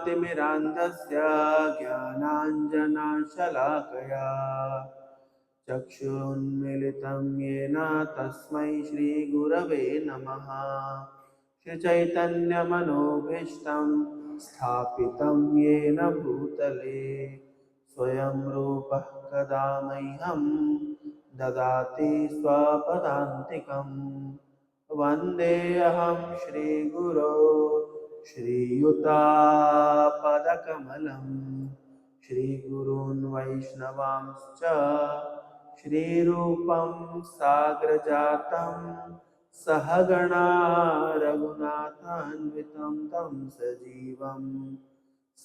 तिमिरान्धस्य ज्ञानाञ्जनशलाकया चक्षुरुन्मीलितं येन तस्मै श्रीगुरवे नमः। श्रीचैतन्यमनोभीष्टं स्थापितं येन भूतले स्वयं रूपः कदा मह्यं ददाति स्वपदान्तिकम्। वन्देऽहं श्रीगुरो श्रीयुतापदकमलं श्रीगुरून् वैष्णवांश्च श्रीरूपं साग्रजातं सहगणा रघुनाथान्वितं तं सजीवं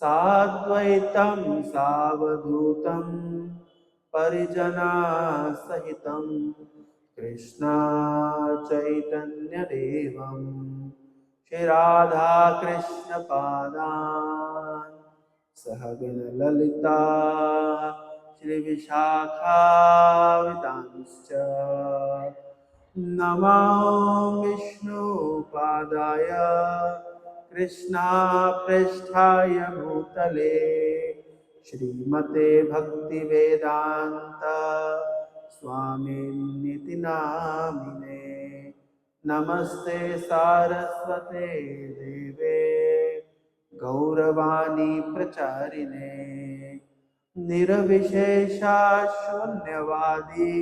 साद्वैतं सावधूतं परिजनासहितं कृष्णा चैतन्यदेवं श्रीराधा कृष्णपादान् सहगणललिता श्रीविशाखावितांश्च नमो विष्णुपादाय कृष्णापृष्ठाय भूतले श्रीमते भक्तिवेदांत स्वामिनिति नामिने। नमस्ते सारस्वते देवे गौरवाणी प्रचारिणे निर्विशेषा शून्यवादी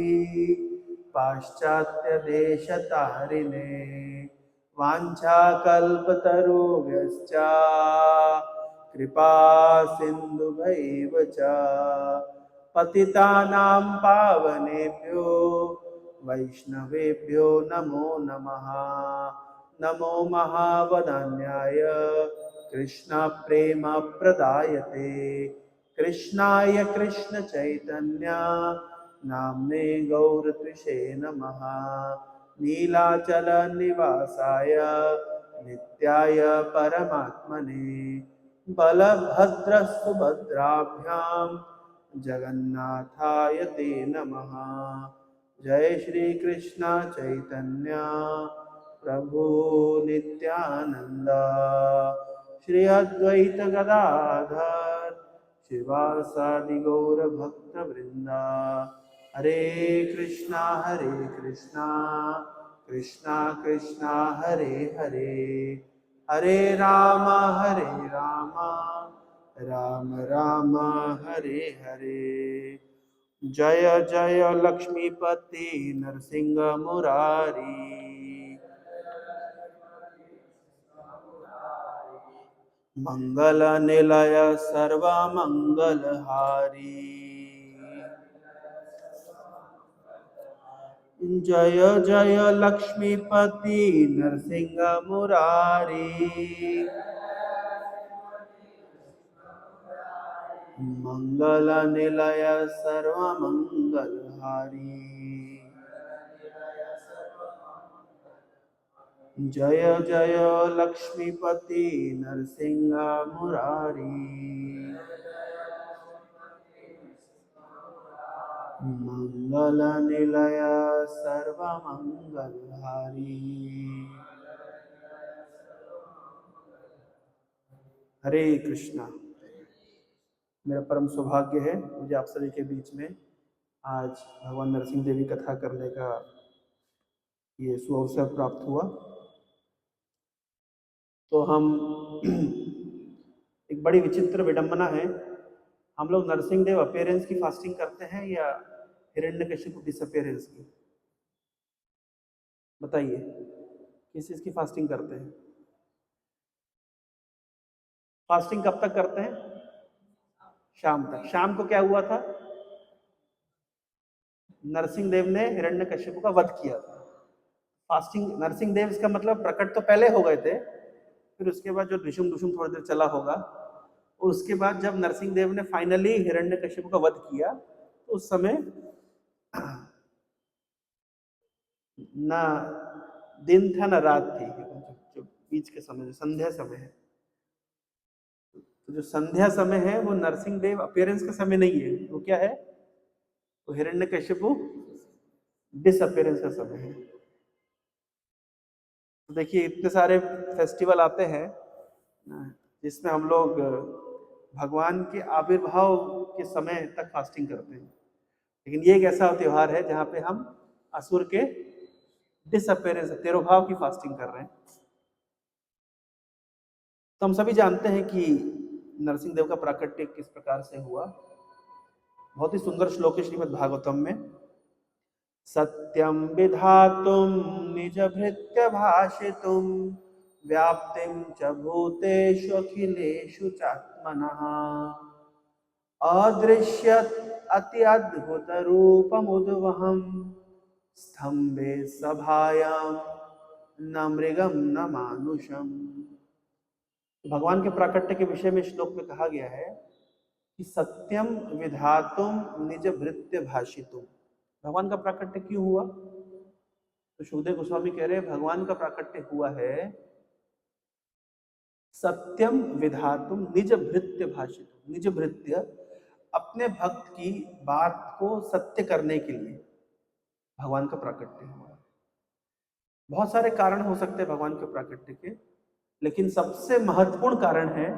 पाश्चात्य देशतारिणे वाञ्छाकल्पतरुभ्यश्च कृपा सिन्धुभैव च पतितानां पावनेभ्यो वैष्णवेभ्यो नमो नमः। नमो महावदान्याय कृष्णप्रेमप्रदायते कृष्णाय कृष्णचैतन्य नाम्ने गौरत्विषे नमः। नीलाचलनिवासाय नित्याय परमात्मने बलभद्रसुभद्राभ्यां जगन्नाथाय ते नमः। जय श्री कृष्ण चैतन्य प्रभु नित्यानंद श्री अद्वैत गदाधर शिवासादि गौर भक्त वृंदा। हरे कृष्णा कृष्णा कृष्णा हरे हरे हरे राम राम राम हरे हरे। जय जय लक्ष्मीपति नरसिंह मुरारी मंगल निलय सर्वमंगलहारी जय जय लक्ष्मीपति नरसिंह मुरारी मंगल निलय सर्वमंगलहारी जय जय लक्ष्मीपति नरसिंह मुरारी मंगल निलय सर्वमंगलहारी। हरे कृष्णा। मेरा परम सौभाग्य है मुझे आप सभी के बीच में आज भगवान नरसिंह देवी कथा करने का ये सुअवसर प्राप्त हुआ। तो हम एक बड़ी विचित्र विडंबना है, हम लोग नरसिंह देव अपीयरेंस की फास्टिंग करते हैं या हिरण्यकशिपु डिसअपीयरेंस की? बताइए किस चीज की फास्टिंग करते हैं? फास्टिंग कब तक करते हैं? शाम तक। शाम को क्या हुआ था? नरसिंह देव ने हिरण्यकशिपु का वध किया था। फास्टिंग नरसिंह देव इसका मतलब प्रकट तो पहले हो गए थे, फिर उसके बाद जो ढुसुम ढुसुम थोड़ी देर चला होगा, और उसके बाद जब नरसिंह देव ने फाइनली हिरण्यकशिपु का वध किया तो उस समय ना दिन था ना रात थी, जो बीच के समय, जो संध्या समय है, तो जो संध्या समय है वो नरसिंह देव अपीयरेंस का समय नहीं है। वो क्या है? वो हिरण्यकशिपु डिसअपीयरेंस का समय है। तो देखिए इतने सारे फेस्टिवल आते हैं, जिसमें हम लोग भगवान के आविर्भाव के समय तक फास्टिंग करते हैं। लेकिन ये एक ऐसा त्योहार है जहाँ पे हम असुर के डिसअपेयरेंस, तिरोभाव की फास्टिंग कर रहे हैं। तो हम सभी जानते हैं कि नरसिंह देव का प्राकट्य किस प्रकार से हुआ। बहुत ही सुंदर श्लोक है श्रीमद् भागवतम में। सत्यम विधातुम निज भृत्य भाषितुम व्याप्तिम च भूतेषु अखिलेषु चात्मनः अदृश्यत अति अद्भुत रूपमुद्वहम् स्तंभे सभायां न मृगम न मानुषम। भगवान के प्राकट्य के विषय में श्लोक में कहा गया है कि सत्यम विधातुम निज भृत्य भाषितुम। भगवान का प्राकट्य क्यों हुआ? तो शुकदेव गोस्वामी कह रहे हैं भगवान का प्राकट्य हुआ है सत्यम विधातुम निज भृत्य भाषितुम। निज भृत्य अपने भक्त की बात को सत्य करने के लिए भगवान का प्राकट्य हुआ। बहुत सारे कारण हो सकते हैं भगवान के प्राकट्य के, लेकिन सबसे महत्वपूर्ण कारण है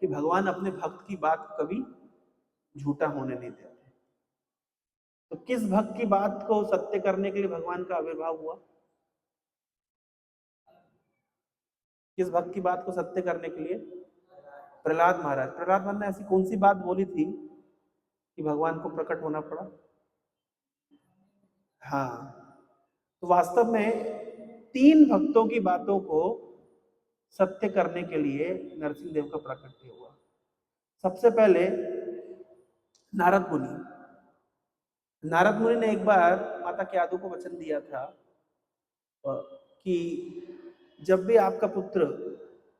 कि भगवान अपने भक्त की बात को कभी झूठा होने नहीं देते। तो किस भक्त की बात को सत्य करने के लिए भगवान का आविर्भाव हुआ? किस भक्त की बात को सत्य करने के लिए? प्रहलाद महाराज। प्रहलाद महाराज ने ऐसी कौन सी बात बोली थी कि भगवान को प्रकट होना पड़ा? हाँ, तो वास्तव में 3 भक्तों की बातों को सत्य करने के लिए नरसिंह देव का प्राकट्य हुआ। सबसे पहले नारद मुनि। नारद मुनि ने एक बार माता क्यादु को वचन दिया था कि जब भी आपका पुत्र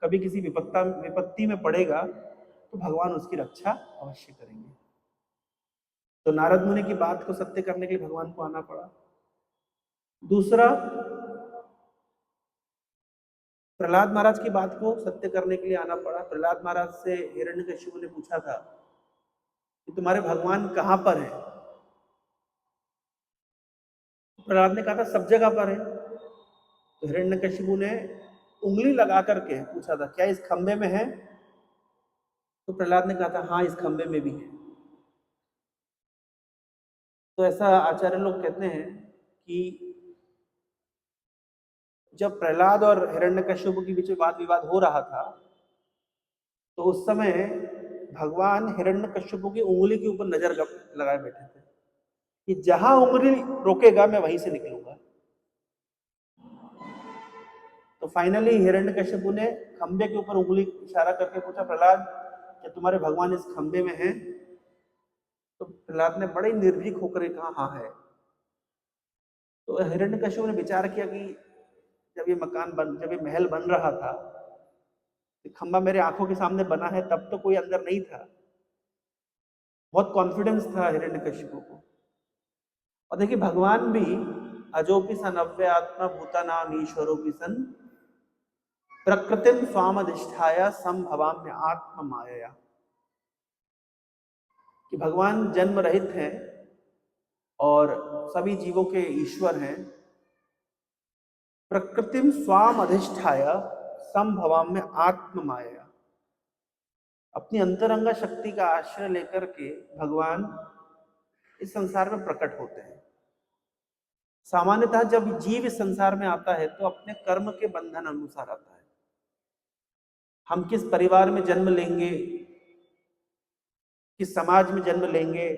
कभी किसी विपत्ति में पड़ेगा तो भगवान उसकी रक्षा अवश्य करेंगे। तो नारद मुनि की बात को सत्य करने के लिए भगवान को आना पड़ा। दूसरा, प्रहलाद महाराज की बात को सत्य करने के लिए आना पड़ा। प्रहलाद महाराज से हिरण्यकशिपु ने पूछा था कि तुम्हारे भगवान कहाँ पर है? प्रहलाद ने कहा था सब जगह पर है। तो हिरण्यकशिपु ने उंगली लगा करके पूछा था क्या इस खंबे में है? तो प्रहलाद ने कहा था हाँ इस खंबे में भी है। तो ऐसा आचार्य लोग कहते हैं कि जब प्रहलाद और हिरण्यकशिपु के बीच में वाद विवाद हो रहा था तो उस समय भगवान हिरण्यकशिपु की उंगली के ऊपर नजर लगाए बैठे थे कि जहां उंगली रोकेगा मैं वहीं से निकलूंगा। तो फाइनली हिरण्यकशिपु ने खंबे के ऊपर उंगली इशारा करके पूछा प्रहलाद क्या तुम्हारे भगवान इस खंबे में हैं? तो प्रहलाद ने बड़े निर्भीक होकर कहा हाँ है। तो हिरण्यकशिपु ने विचार किया कि जब ये महल बन रहा था, खंबा मेरे आंखों के सामने बना है, तब तो कोई अंदर नहीं था। बहुत कॉन्फिडेंस था हिरण्यकशिपु को। और देखिए भगवान भी अजोपि सन अव्यय आत्मा भूतानाम ईश्वरोपि सन प्रकृतिम स्वामधिष्ठाय संभवाम्य आत्म माया। कि भगवान जन्म रहित हैं और सभी जीवों के ईश्वर हैं। प्रकृतिम स्वाम अधिष्ठाय संभवाम्य आत्म माया। अपनी अंतरंगा शक्ति का आश्रय लेकर के भगवान इस संसार में प्रकट होते हैं। सामान्यतः जब जीव इस संसार में आता है तो अपने कर्म के बंधन अनुसार आता है। हम किस परिवार में जन्म लेंगे, किस समाज में जन्म लेंगे,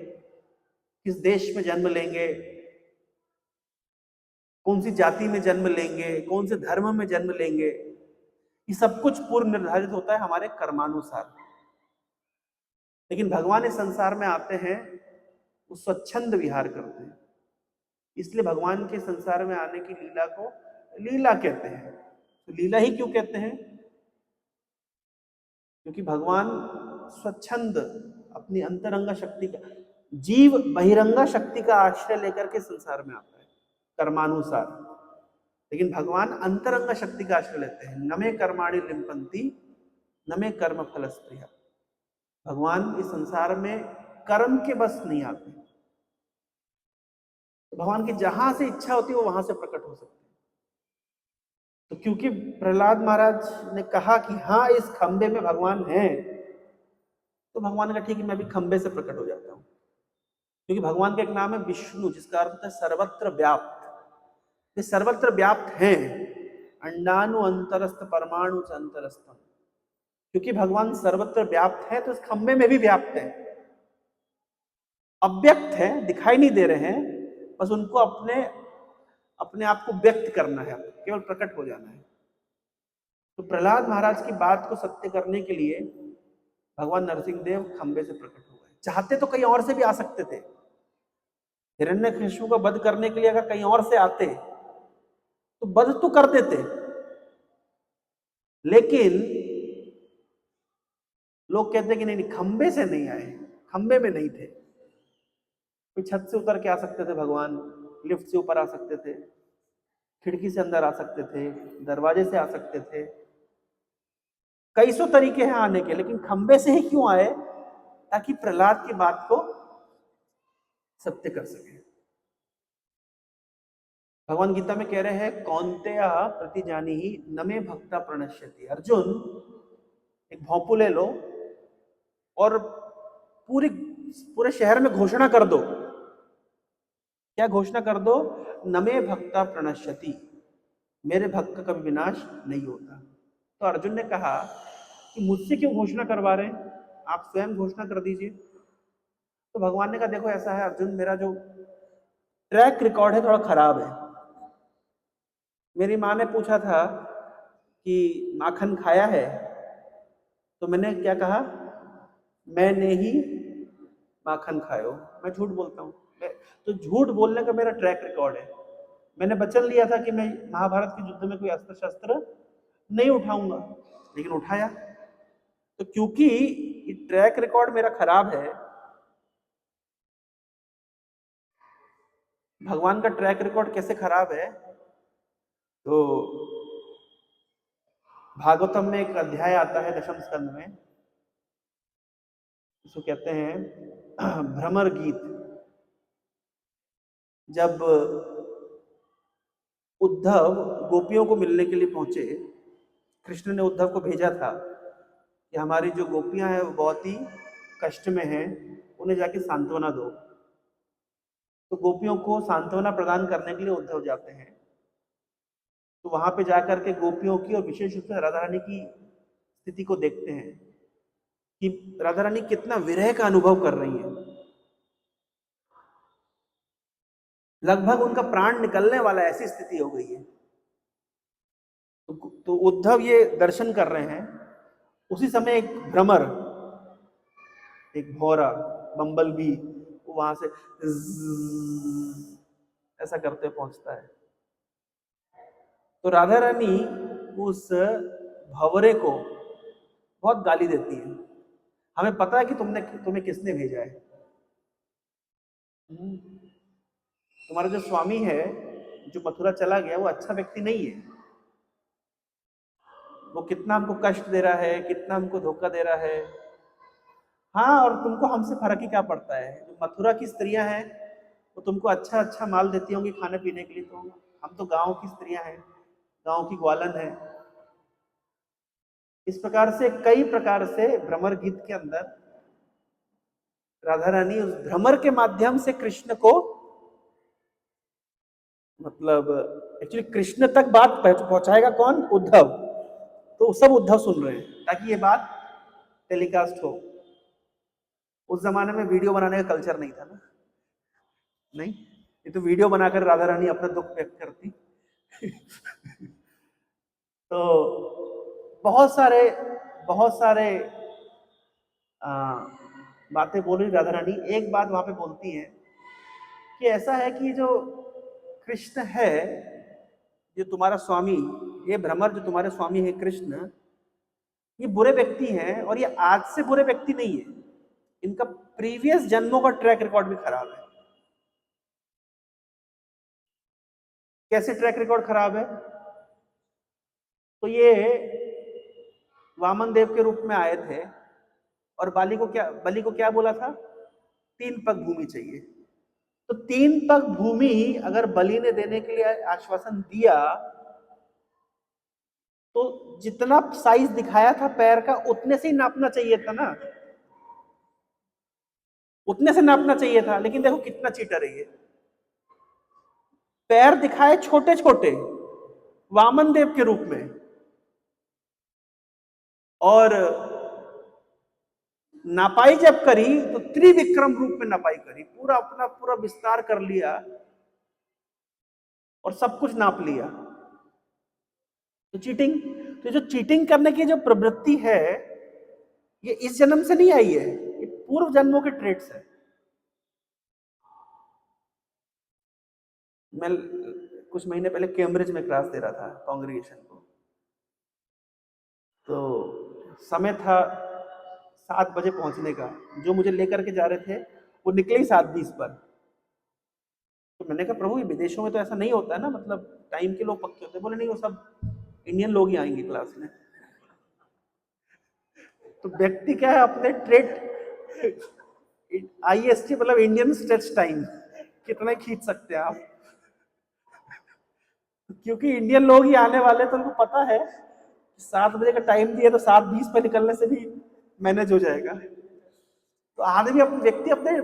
किस देश में जन्म लेंगे, कौन सी जाति में जन्म लेंगे, कौन से धर्म में जन्म लेंगे, ये सब कुछ पूर्व निर्धारित होता है हमारे कर्मानुसार। लेकिन भगवान इस संसार में आते हैं, वो स्वच्छंद विहार करते हैं। इसलिए भगवान के संसार में आने की लीला को लीला कहते हैं। तो लीला ही क्यों कहते हैं? क्योंकि भगवान स्वच्छंद अपनी अंतरंगा शक्ति का, जीव बहिरंगा शक्ति का आश्रय लेकर के संसार में आता है कर्मानुसार, लेकिन भगवान अंतरंगा शक्ति का आश्रय लेते हैं। न मे कर्माणि लिम्पन्ति न मे कर्म फल स्पृहा। भगवान इस संसार में कर्म के बस नहीं आते। भगवान की जहां से इच्छा होती है वो वहां से प्रकट हो सकते हैं। तो क्योंकि प्रहलाद महाराज ने कहा कि हाँ इस खंबे में भगवान है, तो भगवान ने कहा ठीक है मैं भी खंबे से प्रकट हो जाता हूँ। क्योंकि भगवान का एक नाम है विष्णु, जिसका अर्थ होता है सर्वत्र व्याप्त। ये सर्वत्र व्याप्त हैं, अंडाणु अंतरस्थ परमाणु च अंतरस्थम। क्योंकि भगवान सर्वत्र व्याप्त है तो इस खंबे में भी व्याप्त है। अव्यक्त है, दिखाई नहीं दे रहे हैं, बस उनको अपने अपने आप को व्यक्त करना है, केवल प्रकट हो जाना है। तो प्रहलाद महाराज की बात को सत्य करने के लिए भगवान नरसिंह देव खंबे से प्रकट हो गए। चाहते तो कहीं और से भी आ सकते थे। हिरण्यकशिपु को वध करने के लिए अगर कहीं और से आते तो वध तो कर देते, लेकिन लोग कहते कि नहीं नहीं खंबे से नहीं आए, खंबे में नहीं थे। कोई छत से उतर के आ सकते थे भगवान, लिफ्ट से ऊपर आ सकते थे, खिड़की से अंदर आ सकते थे, दरवाजे से आ सकते थे, कई सौ तरीके हैं आने के, लेकिन खंबे से ही क्यों आए? ताकि प्रहलाद की बात को सत्य कर सके। भगवान गीता में कह रहे हैं कौन्तेय प्रतिजानी ही न मे भक्ता प्रणश्यति। अर्जुन एक भोंपू ले लो और पूरे पूरे शहर में घोषणा कर दो। क्या घोषणा कर दो? न मे भक्ता प्रणश्यति, मेरे भक्त का कभी विनाश नहीं होता। तो अर्जुन ने कहा कि मुझसे क्यों घोषणा करवा रहे हैं, आप स्वयं घोषणा कर दीजिए। तो भगवान ने कहा देखो ऐसा है अर्जुन, मेरा जो ट्रैक रिकॉर्ड है थोड़ा खराब है। मेरी माँ ने पूछा था कि माखन खाया है, तो मैंने क्या कहा? मैंने ही माखन खायो। मैं झूठ बोलता हूँ, तो झूठ बोलने का मेरा ट्रैक रिकॉर्ड है। मैंने वचन लिया था कि मैं महाभारत के युद्ध में कोई अस्त्र शस्त्र नहीं उठाऊंगा, लेकिन उठाया। तो क्योंकि ट्रैक रिकॉर्ड मेरा खराब है, भगवान का ट्रैक रिकॉर्ड कैसे खराब है? तो भागवतम में एक अध्याय आता है दशम स्कंद में, इसको कहते हैं भ्रमर गीत। जब उद्धव गोपियों को मिलने के लिए पहुंचे, कृष्ण ने उद्धव को भेजा था कि हमारी जो गोपियां हैं वो बहुत ही कष्ट में हैं, उन्हें जाके सांत्वना दो। तो गोपियों को सांत्वना प्रदान करने के लिए उद्धव जाते हैं। तो वहां पे जाकर के गोपियों की और विशेष रूप से राधा रानी की स्थिति को देखते हैं कि राधा रानी कितना विरह का अनुभव कर रही है। लगभग उनका प्राण निकलने वाला, ऐसी स्थिति हो गई है। तो उद्धव ये दर्शन कर रहे हैं। उसी समय एक भ्रमर, एक भौरा, बम्बल बी वहां से ऐसा करते पहुंचता है। तो राधा रानी उस भंवरे को बहुत गाली देती है। हमें पता है कि तुम्हें किसने भेजा है। तुम्हारा जो स्वामी है जो मथुरा चला गया वो अच्छा व्यक्ति नहीं है। वो कितना हमको कष्ट दे रहा है, कितना हमको धोखा दे रहा है। हाँ, और तुमको हमसे फर्क ही क्या पड़ता है? जो मथुरा की स्त्रियां हैं वो तुमको अच्छा अच्छा माल देती होंगी खाने पीने के लिए, तो हम तो गांव की स्त्रियां हैं, गांव की ग्वालन है। इस प्रकार से कई प्रकार से भ्रमर गीत के अंदर राधा रानी उस भ्रमर के माध्यम से कृष्ण को, मतलब एक्चुअली कृष्ण तक बात पहुंचाएगा कौन? उद्धव। तो सब उद्धव सुन रहे हैं ताकि ये बात टेलीकास्ट हो। उस जमाने में वीडियो बनाने का कल्चर नहीं था ना, नहीं, ये तो वीडियो बनाकर राधा रानी अपना दुख व्यक्त करती। तो बहुत सारे बातें बोल रही राधा रानी। एक बात वहां पे बोलती है कि ऐसा है कि जो कृष्ण है, जो तुम्हारा स्वामी, ये भ्रमर जो तुम्हारे स्वामी है कृष्ण, ये बुरे व्यक्ति हैं। और ये आज से बुरे व्यक्ति नहीं है, इनका प्रीवियस जन्मों का ट्रैक रिकॉर्ड भी खराब है। कैसे ट्रैक रिकॉर्ड खराब है? तो ये वामन देव के रूप में आए थे और बलि को क्या बोला था? 3 पग भूमि चाहिए। तो 3 पग भूमि अगर बलि ने देने के लिए आश्वासन दिया, तो जितना साइज दिखाया था पैर का उतने से ही नापना चाहिए था ना, उतने से नापना चाहिए था। लेकिन देखो कितना चीटर है ये, पैर दिखाए छोटे छोटे वामन देव के रूप में, और नापाई जब करी तो त्रिविक्रम रूप में नापाई करी, पूरा अपना पूरा विस्तार कर लिया और सब कुछ नाप लिया। तो चीटिंग, तो जो चीटिंग करने की जो प्रवृत्ति है ये इस जन्म से नहीं आई है, ये पूर्व जन्मों के ट्रेट्स है। मैं कुछ महीने पहले कैम्ब्रिज में क्लास दे रहा था कांग्रीगेशन को, तो समय था 7 बजे पहुंचने का, जो मुझे लेकर के जा रहे थे वो निकले ही 7:20 पर। तो मैंने कहा प्रभु ये विदेशों में तो ऐसा नहीं होता है ना, मतलब टाइम के लोग पक्के होते हैं। बोले नहीं, वो सब इंडियन लोग ही आएंगे क्लास में। तो व्यक्ति क्या है अपने ट्रेड, IST मतलब इंडियन स्टेट्स टाइम कितना खींच सकते हैं आप, क्योंकि इंडियन लोग ही आने वाले, तो उनको पता है 7 बजे का टाइम दिया तो 7:20 पे निकलने से भी मैनेज हो जाएगा। तो आदमी अपने व्यक्ति अपने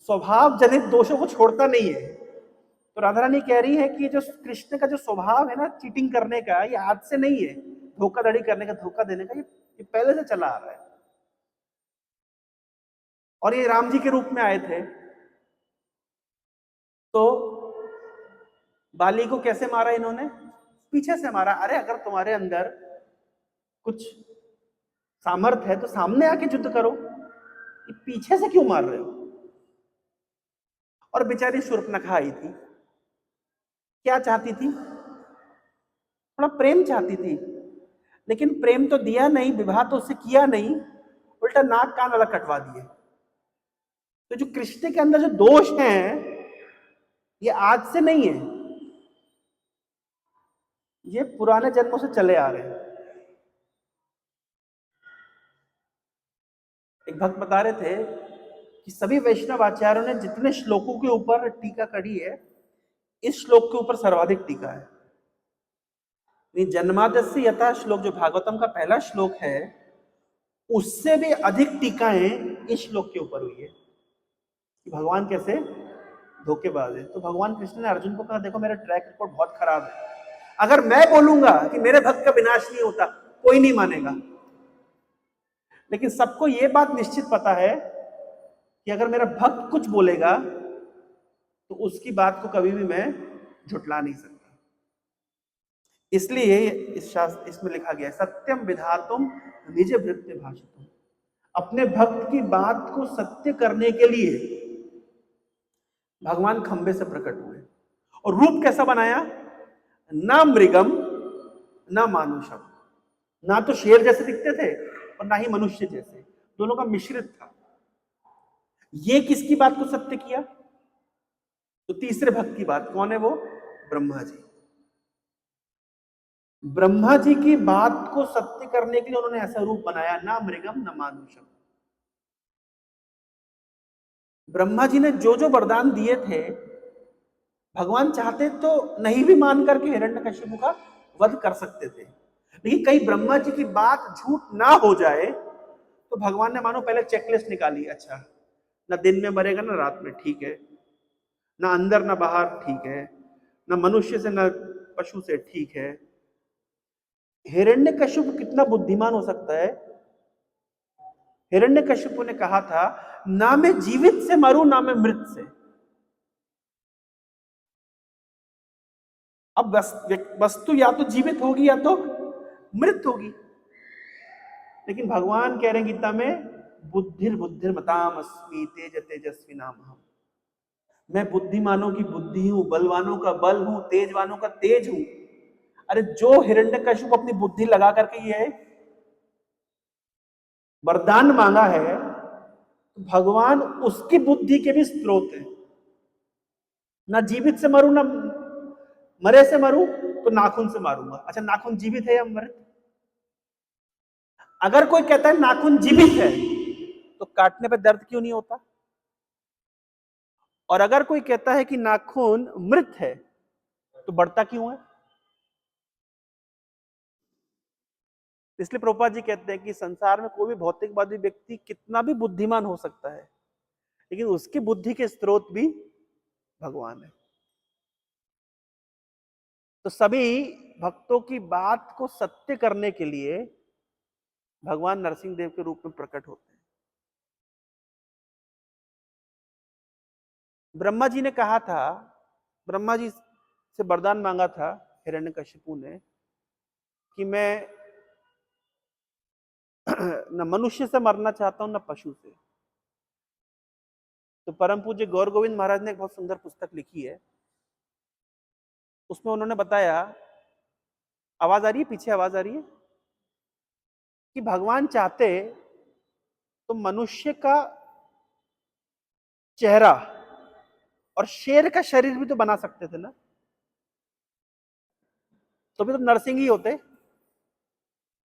स्वभाव जनित दोषों को छोड़ता नहीं है। तो राधा रानी कह रही है कि जो कृष्ण का जो स्वभाव है ना चीटिंग करने का, ये आज से नहीं है, धोखाधड़ी करने का, धोखा देने का, ये पहले से चला आ रहा है। और ये राम जी के रूप में आए थे। तो बाली को कैसे मारा इन्होंने? पीछे से मारा। अरे अगर तुम्हारे अंदर कुछ सामर्थ्य है तो सामने आके युद्ध करो, ये पीछे से क्यों मार रहे हो? और बेचारी शूर्पणखा आई थी, क्या चाहती थी? थोड़ा प्रेम चाहती थी, लेकिन प्रेम तो दिया नहीं, विवाह तो उससे किया नहीं, उल्टा नाक कान अलग कटवा दिए। तो जो कृष्ण के अंदर जो दोष हैं ये आज से नहीं है, ये पुराने जन्मों से चले आ रहे हैं। एक भक्त बता रहे थे कि सभी वैष्णव आचार्यों ने जितने श्लोकों के ऊपर टीका करी है, इस श्लोक के ऊपर सर्वाधिक टीका है। जन्माद्यस्य यथा श्लोक जो भागवतम का पहला श्लोक है, उससे भी अधिक टीकाएं इस श्लोक के ऊपर हुई है कि भगवान कैसे धोखेबाज है। तो भगवान कृष्ण ने अर्जुन को कहा देखो मेरा ट्रैक रिकॉर्ड बहुत खराब है, अगर मैं बोलूंगा कि मेरे भक्त का विनाश नहीं होता कोई नहीं मानेगा, लेकिन सबको यह बात निश्चित पता है कि अगर मेरा भक्त कुछ बोलेगा तो उसकी बात को कभी भी मैं झुटला नहीं सकता। इसलिए इस शास्त्र इसमें लिखा गया है सत्यम विधातुम निज भृत्य भाषितुम। अपने भक्त की बात को सत्य करने के लिए भगवान खंबे से प्रकट हुए। और रूप कैसा बनाया? ना मृगम ना मानुषम, ना तो शेर जैसे दिखते थे और ना ही मनुष्य जैसे, दोनों का मिश्रित था। ये किसकी बात को सत्य किया? तो तीसरे भक्त की बात। कौन है वो? ब्रह्मा जी। ब्रह्मा जी की बात को सत्य करने के लिए उन्होंने ऐसा रूप बनाया, ना मृगम ना मानुषम। ब्रह्मा जी ने जो जो वरदान दिए थे, भगवान चाहते तो नहीं भी मान करके हिरण्यकशिपु का वध कर सकते थे, लेकिन कहीं ब्रह्मा जी की बात झूठ ना हो जाए तो भगवान ने मानो पहले चेकलिस्ट निकाली। अच्छा, ना दिन में मरेगा ना रात में, ठीक है, ना अंदर ना बाहर, ठीक है, ना मनुष्य से ना पशु से, ठीक है। हिरण्यकशिपु कितना बुद्धिमान हो सकता है? हिरण्यकशिपु ने कहा था ना मैं जीवित से मरूं ना मैं मृत से। अब वस्तु या तो जीवित होगी या तो मृत होगी, लेकिन भगवान कह रहे हैं गीता में बुद्धिर बुद्धिर मताम अस्मि तेज तेजस्वी नाम हम। मैं बुद्धिमानों की बुद्धि हूं, बलवानों का बल हूं, तेजवानों का तेज हूं। अरे जो हिरण्यकशिपु अपनी बुद्धि लगा करके ये वरदान मांगा है, तो भगवान उसकी बुद्धि के भी स्रोत है। ना जीवित से मरूं ना मरे से मरूं तो नाखून से मारूंगा। अच्छा, नाखून जीवित है या मृत? अगर कोई कहता है नाखून जीवित है तो काटने पर दर्द क्यों नहीं होता? और अगर कोई कहता है कि नाखून मृत है तो बढ़ता क्यों है? इसलिए प्रभुपाद जी कहते हैं कि संसार में कोई भी भौतिकवादी व्यक्ति कितना भी बुद्धिमान हो सकता है, लेकिन उसकी बुद्धि के स्रोत भी भगवान है। तो सभी भक्तों की बात को सत्य करने के लिए भगवान नरसिंह देव के रूप में प्रकट होते हैं। ब्रह्मा जी ने कहा था, ब्रह्मा जी से वरदान मांगा था हिरण्यकशिपु ने कि मैं न मनुष्य से मरना चाहता हूं न पशु से। तो परम पूज्य गौर गोविंद महाराज ने एक बहुत सुंदर पुस्तक लिखी है, उसमें उन्होंने बताया, आवाज आ रही है, पीछे आवाज आ रही है, कि भगवान चाहते तो मनुष्य का चेहरा और शेर का शरीर भी तो बना सकते थे ना, तो भी तो नरसिंह ही होते।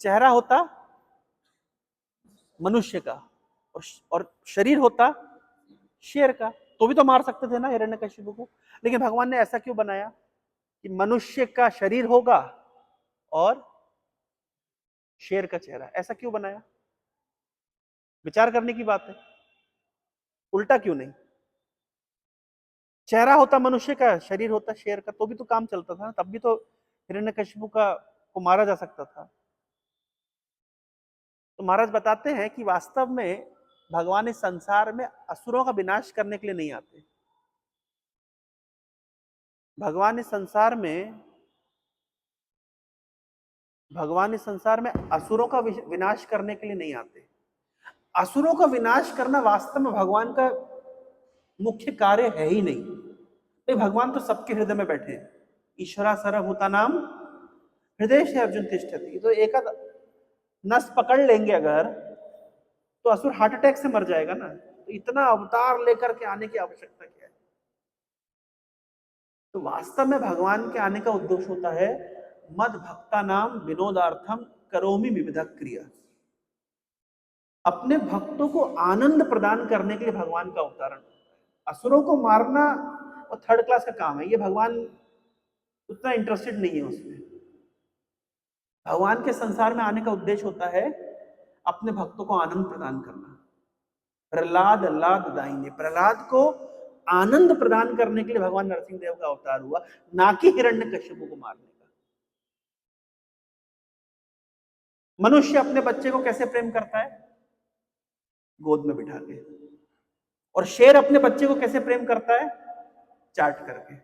चेहरा होता मनुष्य का और शरीर होता शेर का, तो भी तो मार सकते थे ना हिरण्यकशिपु को। लेकिन भगवान ने ऐसा क्यों बनाया कि मनुष्य का शरीर होगा और शेर का चेहरा? ऐसा क्यों बनाया? विचार करने की बात है। उल्टा क्यों नहीं? चेहरा होता मनुष्य का, शरीर होता शेर का, तो भी तो काम चलता था ना, तब भी तो हिरण्यकशिपु को मारा जा सकता था। तो महाराज बताते हैं कि वास्तव में भगवान इस संसार में असुरों का विनाश करने के लिए नहीं आते। भगवान इस संसार में असुरों का विनाश करने के लिए नहीं आते। असुरों का विनाश करना वास्तव में भगवान का मुख्य कार्य है ही नहीं। तो भगवान तो सबके हृदय में बैठे हैं। ईश्वरा सर्वभूता नाम हृदय से अर्जुन तिष्ठति। तो एक नस पकड़ लेंगे अगर, तो असुर हार्ट अटैक से मर जाएगा ना। तो इतना अवतार लेकर के आने की आवश्यकता क्या है? तो वास्तव में भगवान के आने का उद्देश्य होता है मद भक्ता नाम विनोदार्थम करोमि विविध क्रिया। अपने भक्तों को आनंद प्रदान करने के लिए भगवान का अवतारण होता है। असुरों को मारना और थर्ड क्लास का काम है, ये भगवान उतना इंटरेस्टेड नहीं है उसमें। भगवान के संसार में आने का उद्देश्य होता है अपने भक्तों को आनंद प्रदान करना। प्रहलाद लाद दाइने, प्रहलाद को आनंद प्रदान करने के लिए भगवान नरसिंह देव का अवतार हुआ, ना कि हिरण्यकश्यप को मारने का। मनुष्य अपने बच्चे को कैसे प्रेम करता है? गोद में बिठा के। और शेर अपने बच्चे को कैसे प्रेम करता है? चाट करके।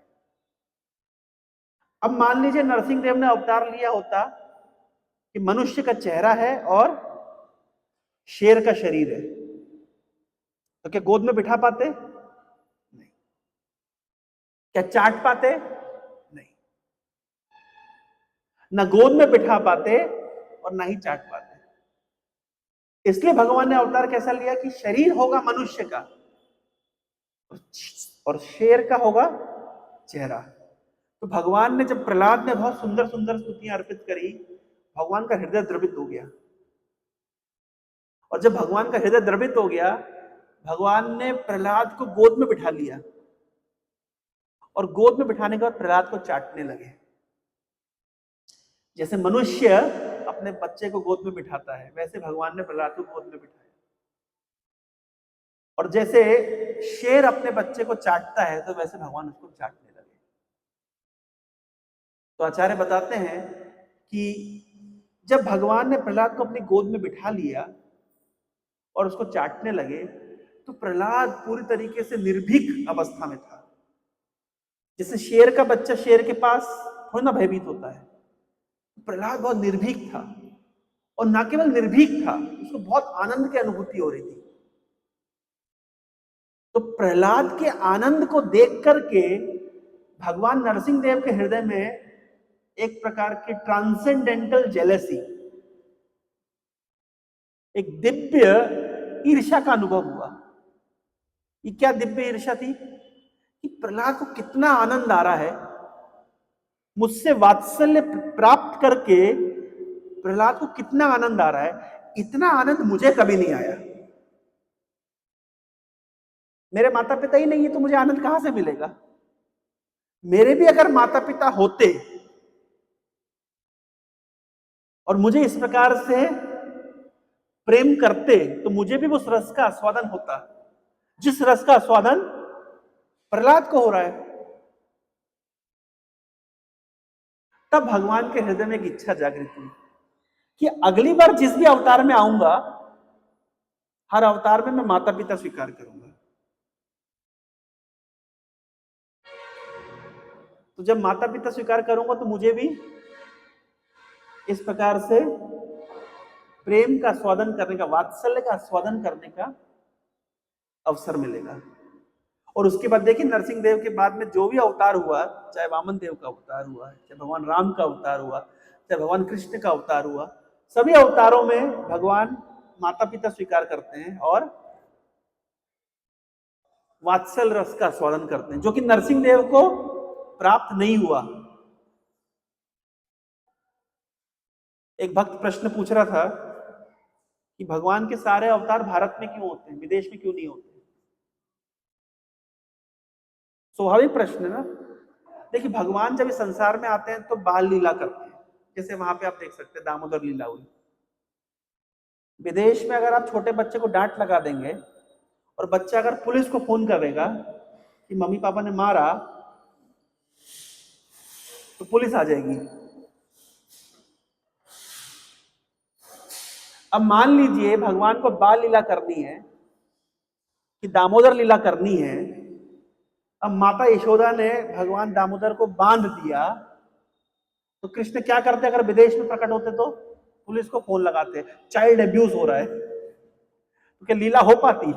अब मान लीजिए नरसिंह देव ने अवतार लिया होता कि मनुष्य का चेहरा है और शेर का शरीर है, तो क्या गोद में बिठा पाते? नहीं। क्या चाट पाते? नहीं। ना गोद में बिठा पाते और ना ही चाट पाते। इसलिए भगवान ने अवतार कैसा लिया कि शरीर होगा मनुष्य का और शेर का होगा चेहरा। तो भगवान ने, जब प्रहलाद ने बहुत सुंदर सुंदर स्तुतियां अर्पित करी, भगवान का हृदय द्रवित हो गया। और जब भगवान का हृदय द्रवित हो गया, भगवान ने प्रहलाद को गोद में बिठा लिया और गोद में बिठाने के बाद प्रहलाद को चाटने लगे। जैसे मनुष्य अपने बच्चे को गोद में बिठाता है, वैसे भगवान ने प्रहलाद को गोद में बिठाया। और जैसे शेर अपने बच्चे को चाटता है, तो वैसे भगवान उसको चाटने लगे। तो आचार्य बताते हैं कि जब भगवान ने प्रहलाद को अपनी गोद में बिठा लिया और उसको चाटने लगे, तो प्रहलाद पूरी तरीके से निर्भीक अवस्था में था। जैसे शेर का बच्चा शेर के पास थोड़ा ना भयभीत होता है, प्रहलाद बहुत निर्भीक था। और ना केवल निर्भीक था, उसको बहुत आनंद की अनुभूति हो रही थी। तो प्रहलाद के आनंद को देख करके भगवान नरसिंह देव के हृदय में एक प्रकार की ट्रांसेंडेंटल जेलेसी, एक दिव्य ईर्ष्या का अनुभव हुआ। ये क्या दिव्य ईर्ष्या थी? कि प्रहलाद को कितना आनंद आ रहा है, मुझसे वात्सल्य प्राप्त करके प्रहलाद को कितना आनंद आ रहा है, इतना आनंद मुझे कभी नहीं आया। मेरे माता पिता ही नहीं है तो मुझे आनंद कहां से मिलेगा? मेरे भी अगर माता पिता होते और मुझे इस प्रकार से प्रेम करते तो मुझे भी उस रस का आस्वादन होता जिस रस का आस्वादन प्रहलाद को हो रहा है। तब भगवान के हृदय में एक इच्छा जागृत हुई कि अगली बार जिस भी अवतार में आऊंगा, हर अवतार में मैं माता पिता स्वीकार करूंगा। तो जब माता पिता स्वीकार करूंगा तो मुझे भी इस प्रकार से प्रेम का स्वादन करने का, वात्सल्य का स्वादन करने का अवसर मिलेगा। और उसके बाद देखिए, नरसिंह देव के बाद में जो भी अवतार हुआ, चाहे वामन देव का अवतार हुआ, चाहे भगवान राम का अवतार हुआ, चाहे भगवान कृष्ण का अवतार हुआ, सभी अवतारों में भगवान माता पिता स्वीकार करते हैं और वात्सल रस का स्वादन करते हैं, जो कि नरसिंह देव को प्राप्त नहीं हुआ। एक भक्त प्रश्न पूछ रहा था कि भगवान के सारे अवतार भारत में क्यों होते हैं, विदेश में क्यों नहीं होते? स्वाभाविक प्रश्न है ना। देखिए, भगवान जब इस संसार में आते हैं तो बाल लीला करते हैं, जैसे वहां पे आप देख सकते हैं दामोदर लीला हुई। विदेश में अगर आप छोटे बच्चे को डांट लगा देंगे और बच्चा अगर पुलिस को फोन करेगा कि मम्मी पापा ने मारा, तो पुलिस आ जाएगी। अब मान लीजिए भगवान को बाल लीला करनी है कि दामोदर लीला करनी है। अब माता यशोदा ने भगवान दामोदर को बांध दिया, तो कृष्ण क्या करते अगर विदेश में प्रकट होते? तो पुलिस को फोन लगाते, चाइल्ड अब्यूज हो रहा है, तो क्या लीला हो पाती?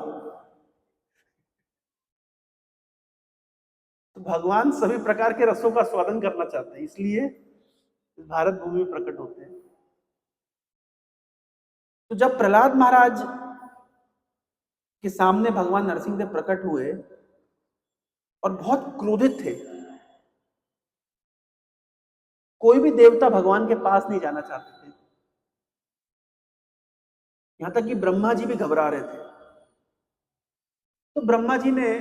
तो भगवान सभी प्रकार के रसों का स्वादन करना चाहते हैं, इसलिए भारत भूमि में प्रकट होते हैं। तो जब प्रहलाद महाराज के सामने भगवान नरसिंह देव प्रकट हुए और बहुत क्रोधित थे, कोई भी देवता भगवान के पास नहीं जाना चाहते थे, यहां तक कि ब्रह्मा जी भी घबरा रहे थे। तो ब्रह्मा जी ने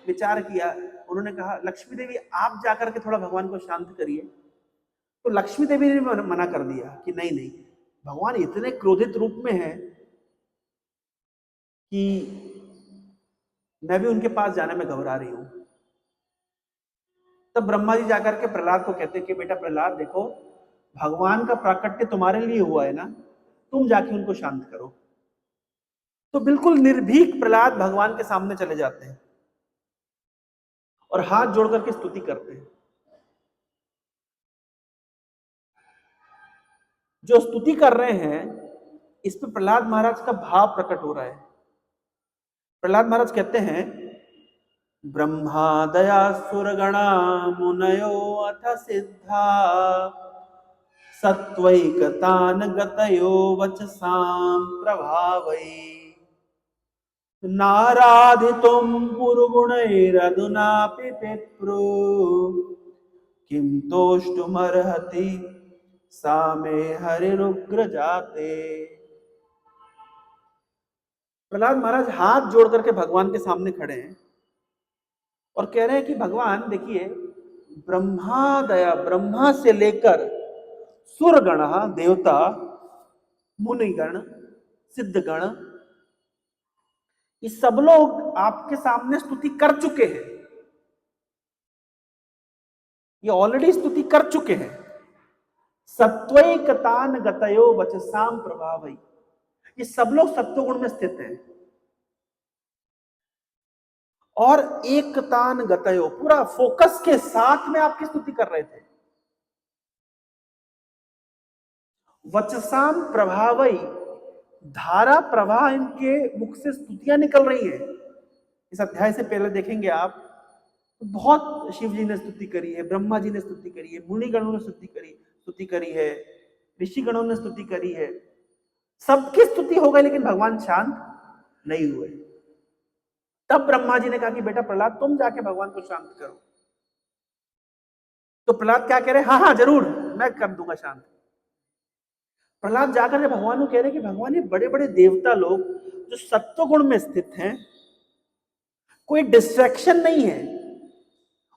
विचार किया, उन्होंने कहा लक्ष्मी देवी आप जाकर के थोड़ा भगवान को शांत करिए। तो लक्ष्मी देवी ने मना कर दिया कि नहीं नहीं, भगवान इतने क्रोधित रूप में है कि मैं भी उनके पास जाने में घबरा रही हूं। तब ब्रह्मा जी जाकर के प्रहलाद को कहते कि बेटा प्रहलाद, देखो भगवान का प्राकट्य तुम्हारे लिए हुआ है ना, तुम जाके उनको शांत करो। तो बिल्कुल निर्भीक प्रहलाद भगवान के सामने चले जाते हैं और हाथ जोड़ करके स्तुति करते हैं। जो स्तुति कर रहे हैं इस पे प्रहलाद महाराज का भाव प्रकट हो रहा है। प्रहलाद महाराज कहते हैं, ब्रह्मादया सुरगणा मुनयो अथ सिद्धा सत्वैकतान गतयो वचसां प्रभावै नाराधितुं पुरुगुणैरधुनापि पिप्रो किं तोष्टुमर्हति सा मे हरिरुग्र जाते। प्रहलाद महाराज हाथ जोड़ करके भगवान के सामने खड़े हैं और कह रहे हैं कि भगवान देखिए, ब्रह्मादया, ब्रह्मा से लेकर सुरगण, देवता, मुनिगण, सिद्धगण, ये सब लोग आपके सामने स्तुति कर चुके हैं। ये ऑलरेडी स्तुति कर चुके हैं। सत्वैकतान गतयो वचसाम प्रभावै, ये सब लोग सत्वगुण में स्थित हैं। और एकतान गतयो, पूरा फोकस के साथ में आपकी स्तुति कर रहे थे। वचसाम प्रभावै, धारा प्रवाह इनके मुख से स्तुतियां निकल रही हैं। इस अध्याय से पहले देखेंगे आप, बहुत शिव जी ने स्तुति करी है, ब्रह्मा जी ने स्तुति करी है, मुनिगणों ने स्तुति करी है, ऋषिगणों ने स्तुति करी है, सबकी स्तुति हो गई, लेकिन भगवान शांत नहीं हुए। तब ब्रह्मा जी ने कहा कि बेटा प्रहलाद, तुम जाके भगवान को शांत करो। तो प्रहलाद क्या कह रहे? हाँ हाँ जरूर, मैं कर दूंगा शांत। प्रहलाद जाकर के भगवान को कह रहे कि भगवान, ये बड़े बड़े देवता लोग जो सत्व गुण में स्थित हैं, कोई डिस्ट्रैक्शन नहीं है,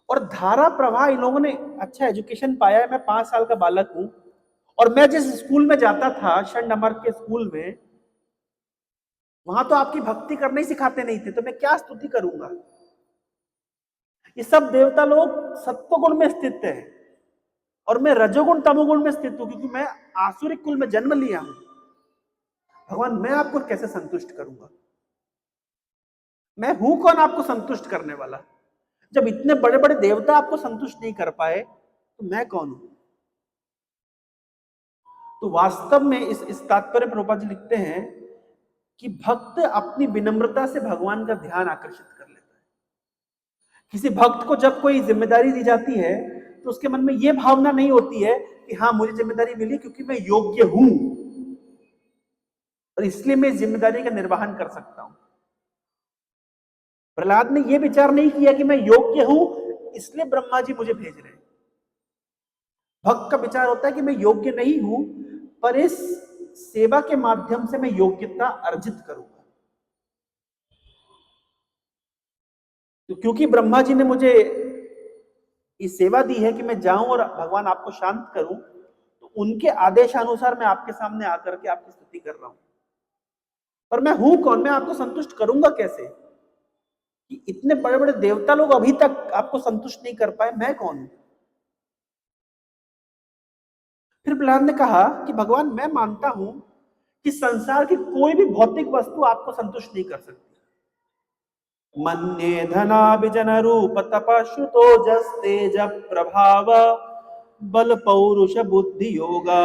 और धारा प्रवाह इन लोगों ने अच्छा एजुकेशन पाया है, मैं 5 साल का बालक हूं और मैं जिस स्कूल में जाता था, षण्डमर के स्कूल में, वहां तो आपकी भक्ति करना ही सिखाते नहीं थे, तो मैं क्या स्तुति करूंगा। ये सब देवता लोग सत्वगुण में स्थित है और मैं रजोगुण तमोगुण में स्थित हूं, क्योंकि मैं आसुरिक कुल में जन्म लिया हूं। भगवान मैं आपको कैसे संतुष्ट करूंगा? मैं हूं कौन आपको संतुष्ट करने वाला? जब इतने बड़े बड़े देवता आपको संतुष्ट नहीं कर पाए तो मैं कौन हूं? तो वास्तव में इस तात्पर्य प्रभुपाद जी लिखते हैं कि भक्त अपनी विनम्रता से भगवान का ध्यान आकर्षित कर लेता है। किसी भक्त को जब कोई जिम्मेदारी दी जाती है तो उसके मन में यह भावना नहीं होती है कि हाँ मुझे जिम्मेदारी मिली क्योंकि मैं योग्य हूं और इसलिए मैं जिम्मेदारी का निर्वहन कर सकता हूं। प्रहलाद ने यह विचार नहीं किया कि मैं योग्य हूं इसलिए ब्रह्मा जी मुझे भेज रहे हैं। भक्त का विचार होता है कि मैं योग्य नहीं हूं, पर इस सेवा के माध्यम से मैं योग्यता अर्जित करूंगा। तो क्योंकि ब्रह्मा जी ने मुझे ये सेवा दी है कि मैं जाऊं और भगवान आपको शांत करूं, तो उनके आदेशानुसार मैं आपके सामने आकर के आपकी स्तुति कर रहा हूं। पर मैं हूं कौन? मैं आपको संतुष्ट करूंगा कैसे? कि इतने बड़े बड़े देवता लोग अभी तक आपको संतुष्ट नहीं कर पाए, मैं कौन हूं? फिर प्रहलाद ने कहा कि भगवान मैं मानता हूं कि संसार की कोई भी भौतिक वस्तु आपको संतुष्ट नहीं कर सकती। मन्ये धनाभिजन रूप तप श्रुतो जस तेज प्रभाव बल पौरुष बुद्धि योगा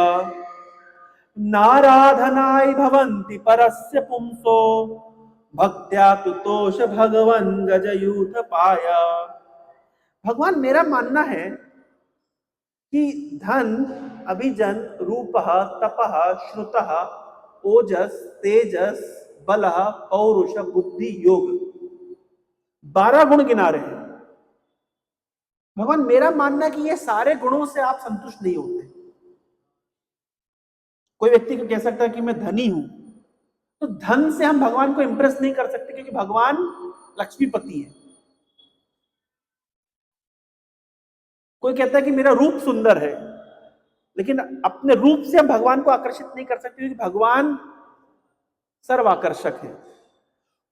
नाराधनाय भवन्ति परस्य पुंसो भक्त्या तुतोष भगवन् गजयूथ पाया। भगवान मेरा मानना है कि धन, अभिजन, रूप, तप, श्रुत, ओजस, तेजस, बल, पौरुष, बुद्धि, योग, 12 गुण गिना रहे हैं। भगवान मेरा मानना है कि ये सारे गुणों से आप संतुष्ट नहीं होते। कोई व्यक्ति को कह सकता है कि मैं धनी हूं, तो धन से हम भगवान को इंप्रेस नहीं कर सकते, क्योंकि भगवान लक्ष्मीपति है। कोई कहता है कि मेरा रूप सुंदर है, लेकिन अपने रूप से हम भगवान को आकर्षित नहीं कर सकते, क्योंकि भगवान सर्वाकर्षक है।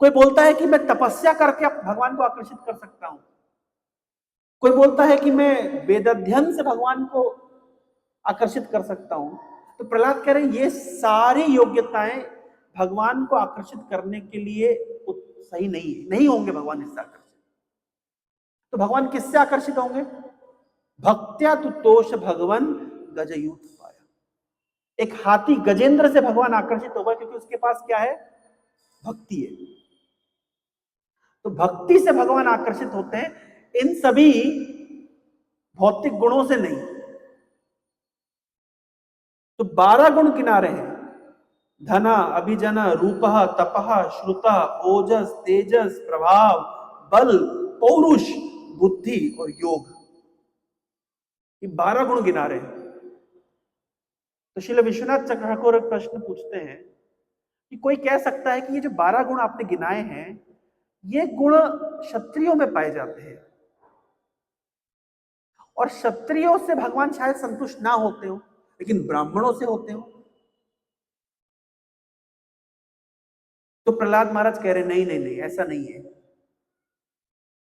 कोई बोलता है कि मैं तपस्या करके भगवान को आकर्षित कर सकता हूं। कोई बोलता है कि मैं वेदाध्ययन से भगवान को आकर्षित कर सकता हूं। तो प्रहलाद कह रहे हैं ये सारी योग्यताएं भगवान को आकर्षित करने के लिए सही नहीं होंगे। भगवान इससे आकर्षित, तो भगवान किससे आकर्षित होंगे? भक्त्या तुतोष भगवान गजयूथ पाया। एक हाथी गजेंद्र से भगवान आकर्षित होगा, क्योंकि उसके पास क्या है? भक्ति है। तो भक्ति से भगवान आकर्षित होते हैं, इन सभी भौतिक गुणों से नहीं। तो 12 गुण गिना रहे हैं, धन, अभिजन, रूप, तप, श्रुत, ओजस, तेजस, प्रभाव, बल, पौरुष, बुद्धि और योग। ये 12 गुण गिना रहे हैं। तो श्रील विश्वनाथ ठाकुर एक प्रश्न पूछते हैं कि कोई कह सकता है कि ये जो 12 गुण आपने गिनाए हैं, ये गुण क्षत्रियों में पाए जाते हैं, और क्षत्रियों से भगवान शायद संतुष्ट ना होते हो, लेकिन ब्राह्मणों से होते हो। तो प्रहलाद महाराज कह रहे नहीं, ऐसा नहीं है।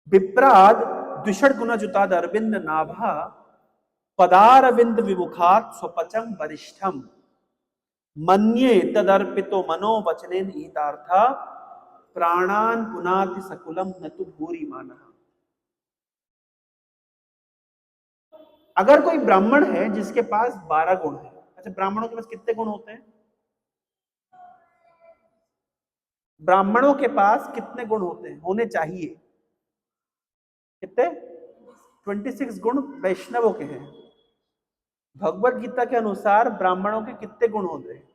विप्राद द्विषण गुण जुताद अरविंद नाभा पदारविंद विमुखात स्वपचम वरिष्ठम मन्ये तदर्पितो मनो वचनेन ईतार्था प्राणान पुनाति सकुलम न तु भूरि मानः। अगर कोई ब्राह्मण है जिसके पास 12 गुण है, अच्छा ब्राह्मणों के पास कितने गुण होते हैं? ब्राह्मणों के पास कितने गुण होते हैं, होने चाहिए? कितने? 26 गुण वैष्णवों के हैं। भगवत गीता के अनुसार ब्राह्मणों के कितने गुण होते हैं?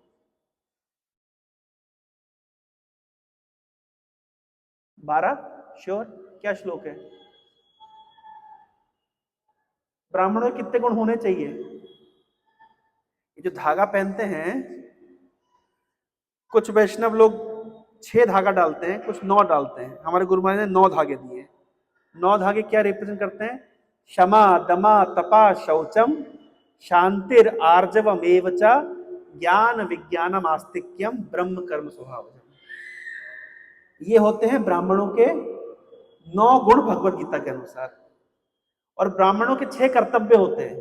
12? श्योर? क्या श्लोक है? ब्राह्मणों के कितने गुण होने चाहिए? ये जो धागा पहनते हैं, कुछ वैष्णव लोग 6 धागा डालते हैं, कुछ 9 डालते हैं। हमारे गुरु महाराज ने 9 धागे दिए। 9 धागे क्या रिप्रेजेंट करते हैं? क्षमा, दमा, तपा, शौचम, शांतिर आर्जवमेव च ज्ञान विज्ञानम आस्तिक्यम ब्रह्म कर्म स्वभाव। ये होते हैं ब्राह्मणों के 9 गुण भगवत गीता के अनुसार। और ब्राह्मणों के 6 कर्तव्य होते हैं।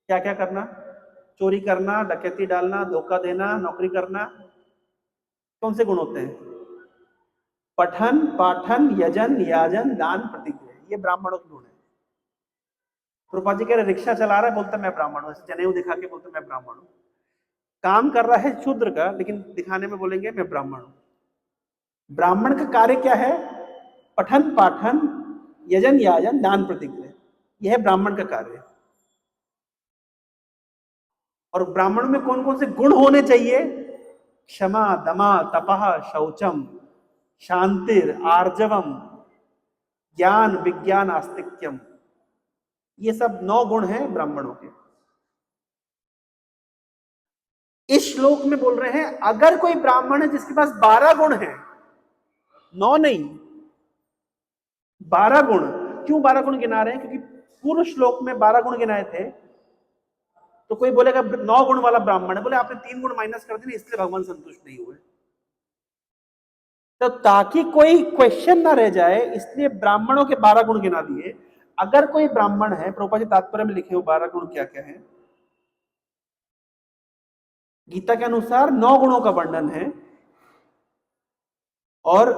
क्या क्या करना? चोरी करना, डकैती डालना, धोखा देना, नौकरी करना। कौन से गुण होते हैं? पठन, पाठन, यजन, याजन, दान, प्रतिक्रिया। ये ब्राह्मणों के गुण है। प्रभुपाद जी कह रहे रिक्शा चला रहा है, बोलता मैं ब्राह्मण हूं, जनेऊ दिखा के बोलता मैं ब्राह्मण हूं। काम कर रहा है शूद्र का, लेकिन दिखाने में बोलेंगे मैं ब्राह्मण हूं। ब्राह्मण का कार्य क्या है? पठन, पाठन, यजन, याजन, दान, प्रतिक्रिया। यह है ब्राह्मण का कार्य। और ब्राह्मण में कौन कौन से गुण होने चाहिए? क्षमा, दमा, तपः, शौचम, शांतिर, आर्जवम, ज्ञान, विज्ञान, आस्तिक्यम। ये सब 9 गुण हैं ब्राह्मणों के। इस श्लोक में बोल रहे हैं अगर कोई ब्राह्मण है जिसके पास 12 गुण हैं, 9 नहीं 12 गुण। क्यों 12 गुण गिना रहे हैं? क्योंकि पूर्व श्लोक में 12 गुण गिनाए थे। तो कोई बोलेगा 9 गुण वाला ब्राह्मण है, बोले आपने 3 गुण माइनस कर दिए इसलिए भगवान संतुष्ट नहीं हुए। तो ताकि कोई क्वेश्चन ना रह जाए इसलिए ब्राह्मणों के 12 गुण गिना दिए। अगर कोई ब्राह्मण है, प्रभुपाद जी तात्पर्य में लिखे हो 12 गुण क्या क्या है। गीता के अनुसार 9 गुणों का वर्णन है। और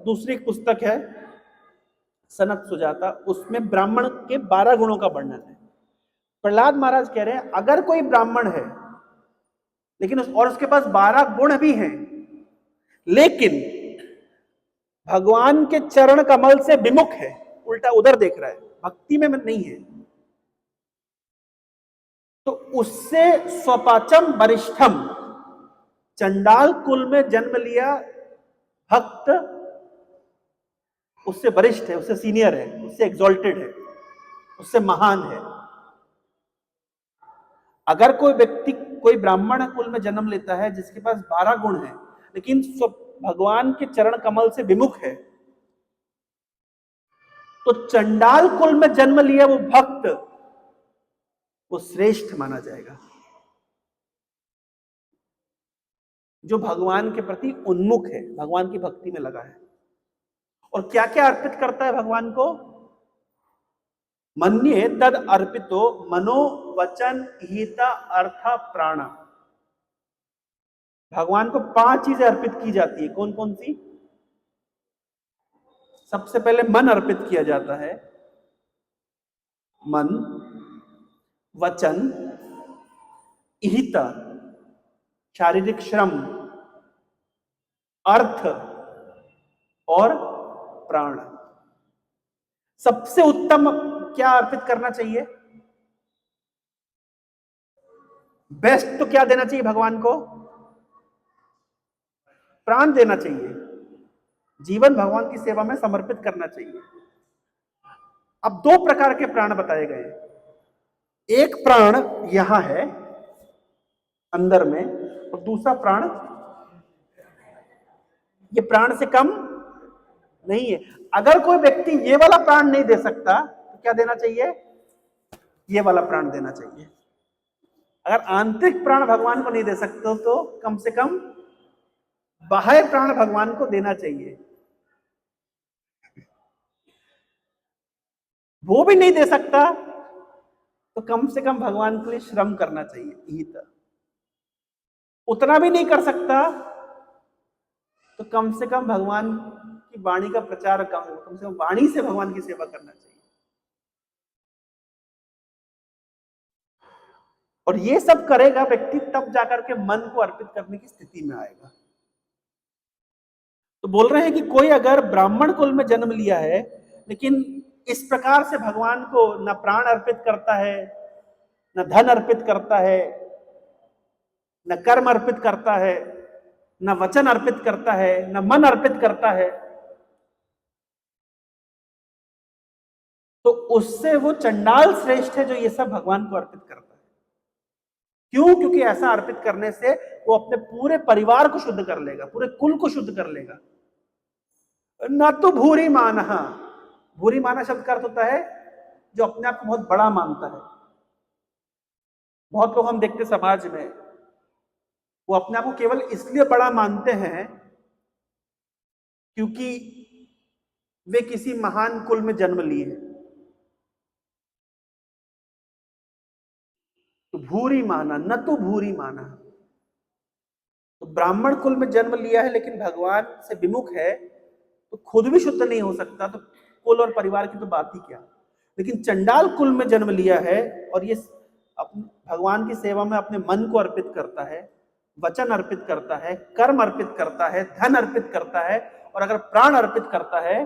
दूसरी एक पुस्तक है सनत सुजाता, उसमें ब्राह्मण के 12 गुणों का वर्णन है। प्रहलाद महाराज कह रहे हैं अगर कोई ब्राह्मण है लेकिन और उसके पास 12 गुण भी हैं, लेकिन भगवान के चरण कमल से विमुख है, उल्टा उधर देख रहा है, भक्ति में नहीं है, तो उससे स्वपाचम वरिष्ठम, चंडाल कुल में जन्म लिया भक्त उससे वरिष्ठ है, उससे सीनियर है, उससे एग्जॉल्टेड है, उससे महान है। अगर कोई व्यक्ति कोई ब्राह्मण कुल में जन्म लेता है जिसके पास 12 गुण है लेकिन भगवान के चरण कमल से विमुख है, तो चंडाल कुल में जन्म लिया वो भक्त वो श्रेष्ठ माना जाएगा, जो भगवान के प्रति उन्मुख है, भगवान की भक्ति में लगा है। और क्या क्या अर्पित करता है भगवान को? मन्ये तद अर्पितो मनो वचन हिता अर्थ प्राण। भगवान को 5 चीजें अर्पित की जाती है। कौन कौन सी? सबसे पहले मन अर्पित किया जाता है। मन, वचन, हित शारीरिक श्रम, अर्थ और प्राण। सबसे उत्तम क्या अर्पित करना चाहिए? बेस्ट तो क्या देना चाहिए भगवान को? प्राण देना चाहिए, जीवन भगवान की सेवा में समर्पित करना चाहिए। अब 2 प्रकार के प्राण बताए गए। एक प्राण यहां है अंदर में, और दूसरा प्राण ये प्राण से कम नहीं है। अगर कोई व्यक्ति ये वाला प्राण नहीं दे सकता तो क्या देना चाहिए? ये वाला प्राण देना चाहिए। अगर आंतरिक प्राण भगवान को नहीं दे सकते तो कम से कम बाह्य प्राण भगवान को देना चाहिए। वो भी नहीं दे सकता तो कम से कम भगवान के लिए श्रम करना चाहिए। हित उतना भी नहीं कर सकता तो कम से कम भगवान की वाणी का प्रचार कम से कम वाणी से भगवान की सेवा करना चाहिए। और ये सब करेगा व्यक्ति तब जाकर के मन को अर्पित करने की स्थिति में आएगा। तो बोल रहे हैं कि कोई अगर ब्राह्मण कुल में जन्म लिया है लेकिन इस प्रकार से भगवान को न प्राण अर्पित करता है, न धन अर्पित करता है, न कर्म अर्पित करता है, न वचन अर्पित करता है, न मन अर्पित करता है, तो उससे वो चंडाल श्रेष्ठ है जो ये सब भगवान को अर्पित करता है। क्यों? क्योंकि ऐसा अर्पित करने से वो अपने पूरे परिवार को शुद्ध कर लेगा, पूरे कुल को शुद्ध कर लेगा। न तो भूरी मानहा, भूरी माना शब्द का अर्थ होता है जो अपने आप को बहुत बड़ा मानता है। बहुत लोग हम देखते समाज में, वो अपने आप को केवल इसलिए बड़ा मानते हैं क्योंकि वे किसी महान कुल में जन्म लिए हैं। तो भूरी माना, न तो भूरी माना। तो ब्राह्मण कुल में जन्म लिया है लेकिन भगवान से विमुख है, तो खुद भी शुद्ध नहीं हो सकता, तो कुल और परिवार की तो बात ही क्या। लेकिन चंडाल कुल में जन्म लिया है और ये भगवान की सेवा में अपने मन को अर्पित करता है, वचन अर्पित करता है, कर्म अर्पित करता है, धन अर्पित करता है, और अगर प्राण अर्पित करता है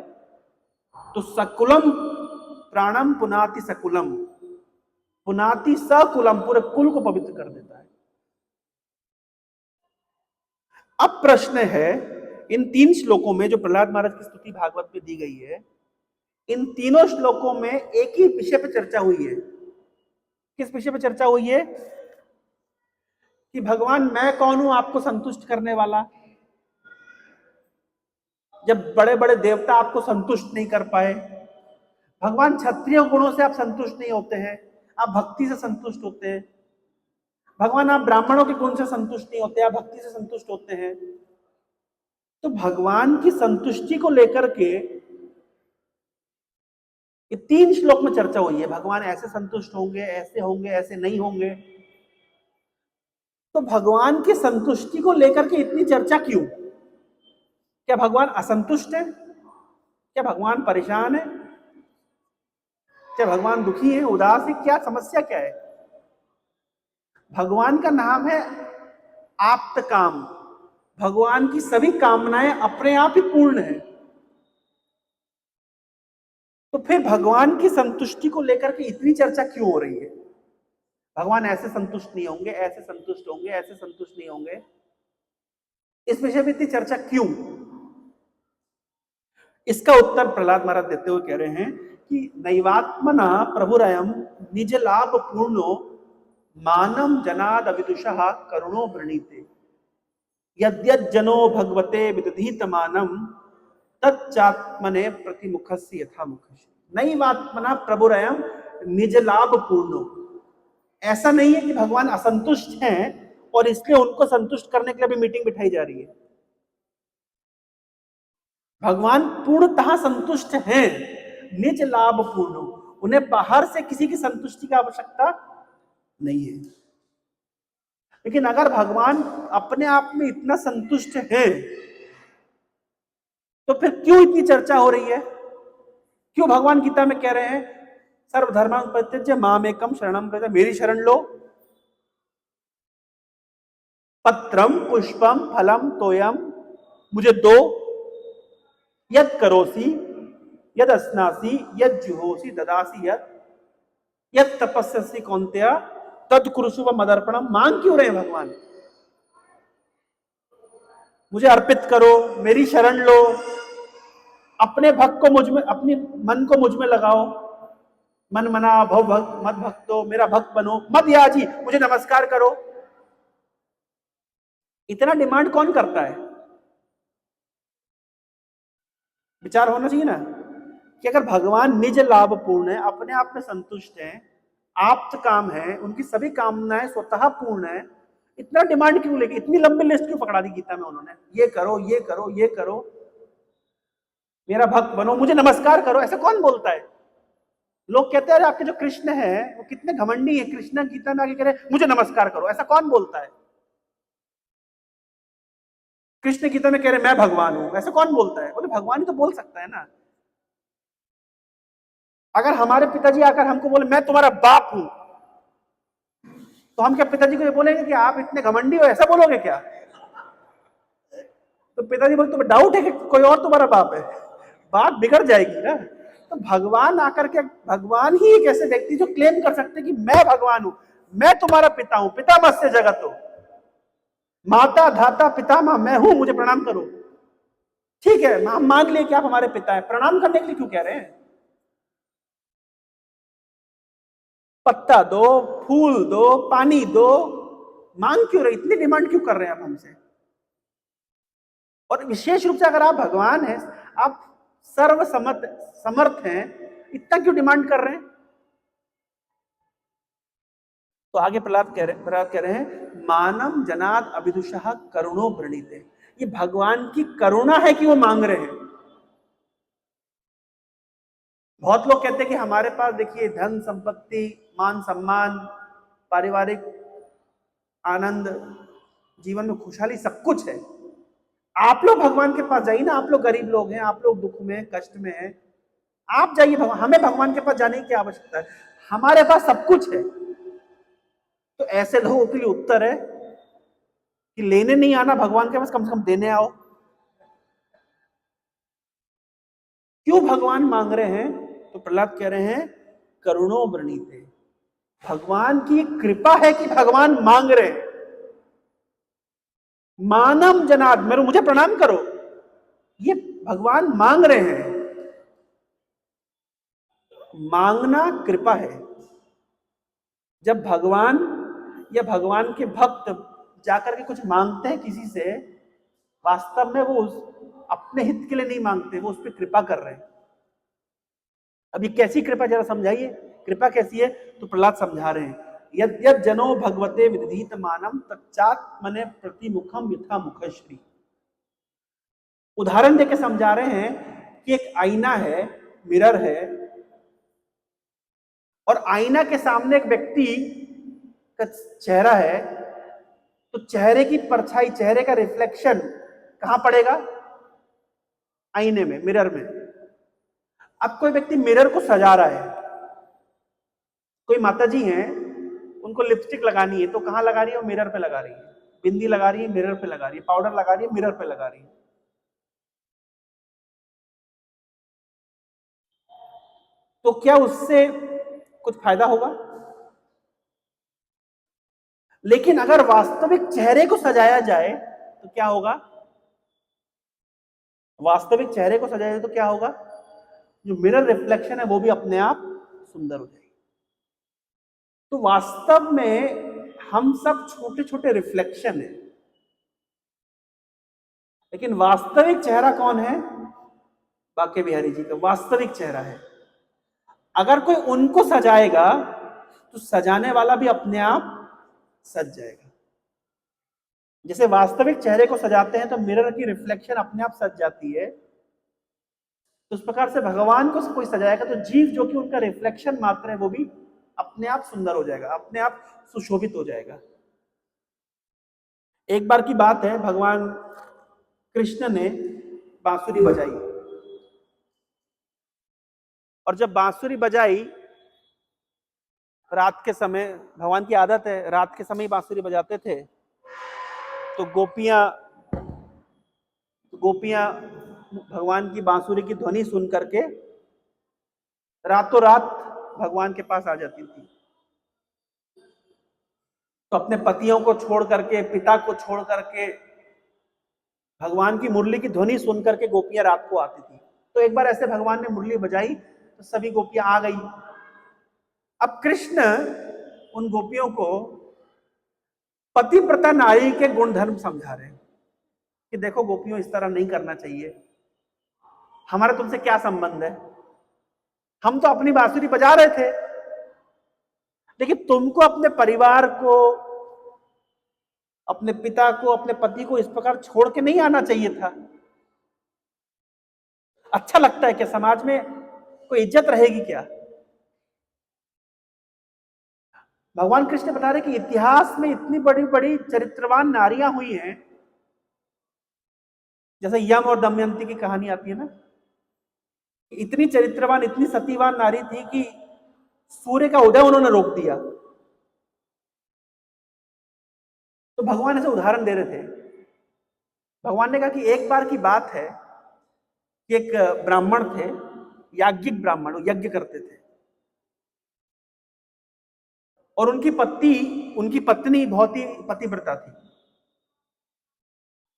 तो सकुलम प्राणम पुनाति सकुलम, पुनाति सकुलम, पूरे कुल को पवित्र कर देता है। अब प्रश्न है, इन 3 श्लोकों में जो प्रहलाद महाराज की स्तुति भागवत में दी गई है, इन तीनों श्लोकों में एक ही विषय पर चर्चा हुई है। किस विषय पर चर्चा हुई है? कि भगवान मैं कौन हूं आपको संतुष्ट करने वाला। जब बड़े बड़े देवता आपको संतुष्ट नहीं कर पाए, भगवान क्षत्रिय गुणों से आप संतुष्ट नहीं होते हैं, आप भक्ति से संतुष्ट होते हैं। भगवान आप ब्राह्मणों के गुण से संतुष्ट नहीं होते, आप भक्ति से संतुष्ट होते हैं। तो भगवान की संतुष्टि को लेकर के ये 3 श्लोक में चर्चा हुई है। भगवान ऐसे संतुष्ट होंगे, ऐसे होंगे, ऐसे नहीं होंगे। तो भगवान की संतुष्टि को लेकर के इतनी चर्चा क्यों? क्या भगवान असंतुष्ट है? क्या भगवान परेशान है? क्या भगवान दुखी है, उदास है? क्या समस्या क्या है? भगवान का नाम है आप्त काम। भगवान की सभी कामनाएं अपने आप ही पूर्ण है। तो फिर भगवान की संतुष्टि को लेकर के इतनी चर्चा क्यों हो रही है? भगवान ऐसे संतुष्ट नहीं होंगे, ऐसे संतुष्ट होंगे, ऐसे संतुष्ट नहीं होंगे, इस विषय में इतनी चर्चा क्यों? इसका उत्तर प्रहलाद महाराज देते हुए कह रहे हैं कि नैवात्मना प्रभुरयम निज लाभ पूर्णो मानम जनाद अविदुषः करुणो वृणीते यद्यज्जनो भगवते विदधीत मानम तच्चात्मने प्रतिमुखस्य यथा मुखस्य। नैवात्मना प्रभुरयम निज लाभ पूर्णो। ऐसा नहीं है कि भगवान असंतुष्ट हैं और इसलिए उनको संतुष्ट करने के लिए भी मीटिंग बिठाई जा रही है। भगवान पूर्णतः संतुष्ट हैं, निज लाभ पूर्ण। उन्हें बाहर से किसी की संतुष्टि की आवश्यकता नहीं है। लेकिन अगर भगवान अपने आप में इतना संतुष्ट है तो फिर क्यों इतनी चर्चा हो रही है? क्यों भगवान गीता में कह रहे हैं सर्वधर्मान् परित्यज्य मामेकं शरणं व्रज, मेरी शरण लो। पत्रम पुष्पम फलम तोयम, मुझे दो। यद करोसी यद अस्नासी यद जुहोसी ददासी यद यद तपस्यसि कौन्तेय तद कुरुषु व मदर्पणम। मांग क्यों रहे हैं भगवान? मुझे अर्पित करो, मेरी शरण लो, अपने भक्त को मुझ में, अपनी मन को मुझ में लगाओ। मन मना भव भक्त मत भक्तो, मेरा भक्त बनो, मत याजी, मुझे नमस्कार करो। इतना डिमांड कौन करता है? विचार होना चाहिए ना कि अगर भगवान निज लाभ पूर्ण है, अपने आप में संतुष्ट है, आप्त काम है, उनकी सभी कामनाएं स्वतः पूर्ण है, इतना डिमांड क्यों लेके, इतनी लंबी लिस्ट क्यों पकड़ा दी गीता में उन्होंने? ये करो, ये करो, ये करो, मेरा भक्त बनो, मुझे नमस्कार करो। ऐसा कौन बोलता है? लोग कहते हैं आपके जो कृष्ण है वो कितने घमंडी है, कृष्ण गीता में आगे कह रहे मुझे नमस्कार करो। ऐसा कौन बोलता है? कृष्ण गीता में कह रहे मैं भगवान हूं, ऐसा कौन बोलता है? बोले भगवान ही तो बोल सकता है ना। अगर हमारे पिताजी आकर हमको बोले मैं तुम्हारा बाप हूं, तो हम क्या पिताजी को ये बोलेंगे कि आप इतने घमंडी हो? ऐसा बोलोगे क्या? तो पिताजी बोले तुम्हें डाउट है कि कोई और तुम्हारा बाप है, बात बिगड़ जाएगी ना। तो भगवान आकर के, भगवान ही एक ऐसे व्यक्ति जो क्लेम कर सकते कि मैं भगवान हूं, मैं तुम्हारा पिता हूं, पितामहस्य जगत हो, माता धाता पितामह मैं हूं, मुझे प्रणाम करो। ठीक है, हम मान लिए कि आप हमारे पिता हैं, प्रणाम करने के लिए क्यों कह रहे हैं? पत्ता दो, फूल दो, पानी दो, मांग क्यों रहे? इतनी डिमांड क्यों कर रहे हैं आप हमसे? और विशेष रूप से अगर आप भगवान हैं, आप सर्व समर्थ हैं, इतना क्यों डिमांड कर रहे हैं? तो आगे प्रहलाद कह रहे हैं मानम जनाद अभिदुषः करुणो वृणीते। ये भगवान की करुणा है कि वो मांग रहे हैं। बहुत लोग कहते हैं कि हमारे पास देखिए धन संपत्ति मान सम्मान पारिवारिक आनंद जीवन में खुशहाली सब कुछ है। आप लोग भगवान के पास जाइए ना, आप लोग गरीब लोग हैं, आप लोग दुख में कष्ट में हैं, आप जाइए भगवान, हमें भगवान के पास जाने की आवश्यकता है, हमारे पास सब कुछ है। तो ऐसे लोगों के लिए उत्तर है कि लेने नहीं आना भगवान के पास, कम से कम देने आओ। क्यों भगवान मांग रहे हैं? तो प्रहलाद कह रहे हैं करुणो वृणीते, भगवान की कृपा है कि भगवान मांग रहे हैं। मानम जनाद, मेरे मुझे प्रणाम करो, ये भगवान मांग रहे हैं। मांगना कृपा है। जब भगवान या भगवान के भक्त जाकर के कुछ मांगते हैं किसी से, वास्तव में वो अपने हित के लिए नहीं मांगते, वो उस पर कृपा कर रहे हैं। अब ये कैसी कृपा, जरा समझाइए, कृपा कैसी है? तो प्रहलाद समझा रहे हैं यद यद जनो भगवते विदधीत मानम तच्चात मने प्रतिमुखम यथा मुखश्री। उदाहरण देके समझा रहे हैं कि एक आईना है, मिरर है, और आईना के सामने एक व्यक्ति का चेहरा है, तो चेहरे की परछाई, चेहरे का रिफ्लेक्शन कहां पड़ेगा? आईने में, मिरर में। अब कोई व्यक्ति मिरर को सजा रहा है, कोई माता जी हैं, उनको लिपस्टिक लगानी है, तो कहां लगा रही है? वो मिरर पे लगा रही है। बिंदी लगा रही है, मिरर पे लगा रही है। पाउडर लगा रही है, मिरर पे लगा रही है। तो क्या उससे कुछ फायदा होगा? लेकिन अगर वास्तविक चेहरे को सजाया जाए तो क्या होगा? वास्तविक चेहरे को सजाया जाए तो क्या होगा? जो मिरर रिफ्लेक्शन है वो भी अपने आप सुंदर हो जाएगी। तो वास्तव में हम सब छोटे छोटे रिफ्लेक्शन है, लेकिन वास्तविक चेहरा कौन है? बांके बिहारी जी का वास्तविक चेहरा है। अगर कोई उनको सजाएगा तो सजाने वाला भी अपने आप सज जाएगा। जैसे वास्तविक चेहरे को सजाते हैं तो मिरर की रिफ्लेक्शन अपने आप सज जाती है, तो उस प्रकार से भगवान को कोई सजाएगा तो जीव जो कि उनका रिफ्लेक्शन मात्र है वो भी अपने आप सुंदर हो जाएगा, अपने आप सुशोभित हो जाएगा। एक बार की बात है, भगवान कृष्ण ने बांसुरी बजाई, और जब बांसुरी बजाई रात के समय, भगवान की आदत है रात के समय ही बांसुरी बजाते थे, तो गोपियां गोपियां भगवान की बांसुरी की ध्वनि सुन करके रातों रात भगवान के पास आ जाती थी। तो अपने पतियों को छोड़ करके, पिता को छोड़ करके भगवान की मुरली की ध्वनि सुन करके गोपियां रात को आती थी। तो एक बार ऐसे भगवान ने मुरली बजाई तो सभी गोपियां आ गई। अब कृष्ण उन गोपियों को पतिव्रता नारी के गुण धर्म समझा रहे हैं कि देखो गोपियों, इस तरह नहीं करना चाहिए, हमारा तुमसे क्या संबंध है, हम तो अपनी बांसुरी बजा रहे थे, लेकिन तुमको अपने परिवार को, अपने पिता को, अपने पति को इस प्रकार छोड़ के नहीं आना चाहिए था। अच्छा लगता है क्या? समाज में कोई इज्जत रहेगी क्या? भगवान कृष्ण बता रहे कि इतिहास में इतनी बड़ी बड़ी चरित्रवान नारियां हुई हैं, जैसे यम और दमयंती की कहानी आती है ना, इतनी चरित्रवान, इतनी सतीवान नारी थी कि सूर्य का उदय उन्होंने रोक दिया। तो भगवान ऐसे उदाहरण दे रहे थे। भगवान ने कहा कि एक बार की बात है कि एक ब्राह्मण थे, याज्ञिक ब्राह्मण, यज्ञ करते थे, और उनकी पत्नी बहुत ही पतिव्रता थी।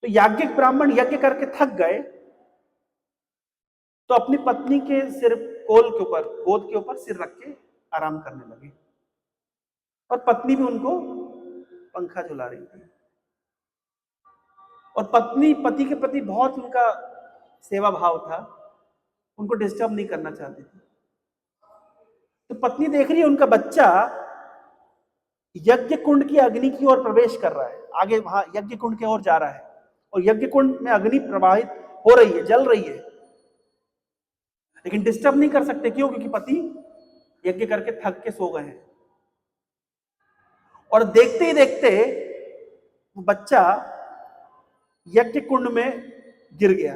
तो याज्ञिक ब्राह्मण यज्ञ करके थक गए, तो अपनी पत्नी के सिर, कोल के ऊपर, गोद के ऊपर सिर रख के आराम करने लगे, और पत्नी भी उनको पंखा झुला रही थी। और पत्नी पति के प्रति बहुत उनका सेवा भाव था, उनको डिस्टर्ब नहीं करना चाहती थी। तो पत्नी देख रही है उनका बच्चा यज्ञ कुंड की अग्नि की ओर प्रवेश कर रहा है, आगे वहां यज्ञ कुंड की ओर जा रहा है, और यज्ञ कुंड में अग्नि प्रवाहित हो रही है, जल रही है, लेकिन डिस्टर्ब नहीं कर सकते। क्यों? क्योंकि पति यज्ञ करके थक के सो गए हैं। और देखते ही देखते वो बच्चा यज्ञ कुंड में गिर गया,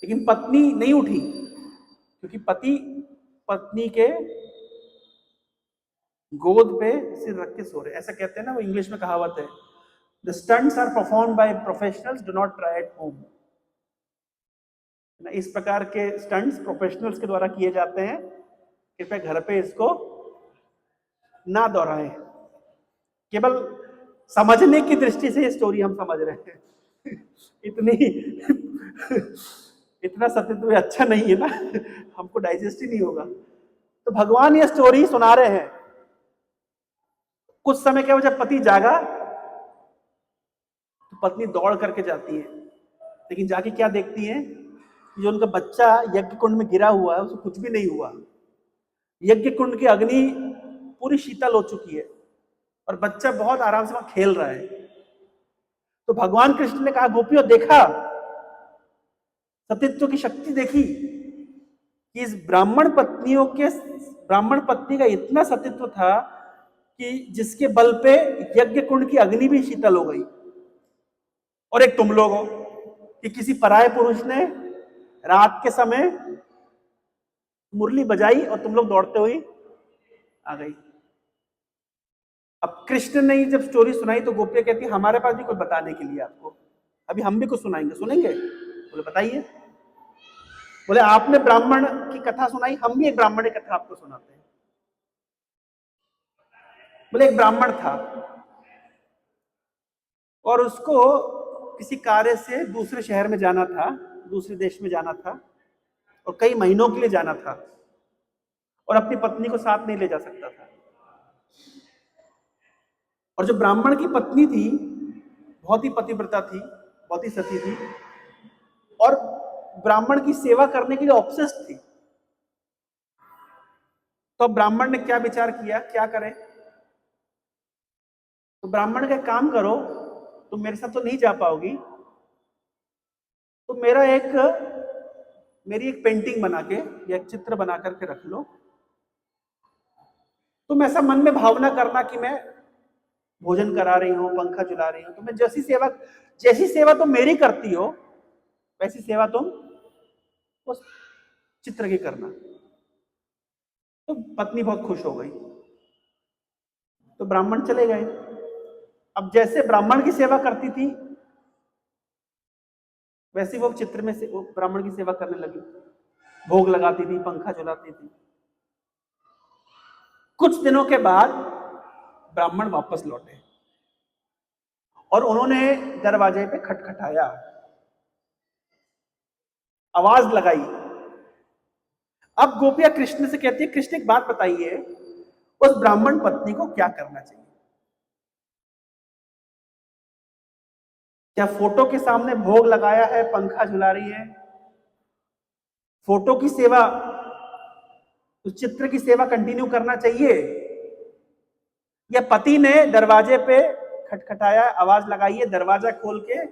लेकिन पत्नी नहीं उठी, क्योंकि पति पत्नी के गोद पे सिर रख के सो रहे। ऐसा कहते हैं ना, वो इंग्लिश में कहावत है, the stunts are perform by professionals, do not try at home. इस प्रकार के स्टंट्स प्रोफेशनल्स के द्वारा किए जाते हैं, कृपया घर पे इसको ना दोहराएं। केवल समझने की दृष्टि से ये स्टोरी हम समझ रहे हैं। इतनी इतना सत्य अच्छा नहीं है ना, हमको डाइजेस्ट ही नहीं होगा। तो भगवान ये स्टोरी सुना रहे हैं। कुछ समय क्या हुआ, जब पति जागा तो पत्नी दौड़ करके जाती है, लेकिन जाके क्या देखती है, जो उनका बच्चा यज्ञ कुंड में गिरा हुआ है, उसको कुछ भी नहीं हुआ। यज्ञ कुंड की अग्नि पूरी शीतल हो चुकी है और बच्चा बहुत आराम से वहां खेल रहा है। तो भगवान कृष्ण ने कहा, गोपियों देखा, सतीत्व की शक्ति देखी कि इस ब्राह्मण पत्नी का इतना सतीत्व था कि जिसके बल पे यज्ञ कुंड की अग्नि भी शीतल हो गई। और एक तुम लोग हो कि किसी पराये पुरुष ने रात के समय मुरली बजाई और तुम लोग दौड़ते हुए आ गई। अब कृष्ण ने जब स्टोरी सुनाई तो गोपियां कहती, हमारे पास भी कुछ बताने के लिए आपको, अभी हम भी कुछ सुनाएंगे। सुनेंगे? बोले बताइए। बोले आपने ब्राह्मण की कथा सुनाई, हम भी एक ब्राह्मण की कथा आपको सुनाते हैं। बोले एक ब्राह्मण था और उसको किसी कार्य से दूसरे शहर में जाना था, दूसरे देश में जाना था, और कई महीनों के लिए जाना था, और अपनी पत्नी को साथ नहीं ले जा सकता था। और जो ब्राह्मण की पत्नी थी बहुत ही पतिव्रता थी, बहुत ही सती थी, और ब्राह्मण की सेवा करने के लिए ऑब्सेस्ड थी। तो ब्राह्मण ने क्या विचार किया, क्या करे? तो ब्राह्मण का काम करो, तुम मेरे साथ तो नहीं जा पाओगी, तो मेरी एक पेंटिंग बना के या एक चित्र बना करके रख लो। तुम ऐसा मन में भावना करना कि मैं भोजन करा रही हूँ, पंखा झुला रही हूँ, तो मैं जैसी सेवा तुम मेरी करती हो वैसी सेवा तुम उस चित्र की करना। तो पत्नी बहुत खुश हो गई, तो ब्राह्मण चले गए। अब जैसे ब्राह्मण की सेवा करती थी वैसे वो चित्र में से वो ब्राह्मण की सेवा करने लगी, भोग लगाती थी, पंखा झुलाती थी। कुछ दिनों के बाद ब्राह्मण वापस लौटे और उन्होंने दरवाजे पे खटखटाया, आवाज लगाई। अब गोपियां कृष्ण से कहती है, कृष्ण एक बात बताइए, उस ब्राह्मण पत्नी को क्या करना चाहिए? क्या फोटो के सामने भोग लगाया है, पंखा झुला रही है, फोटो की सेवा, उस चित्र की सेवा कंटिन्यू करना चाहिए, या पति ने दरवाजे पे खटखटाया, आवाज लगाई है, दरवाजा खोल के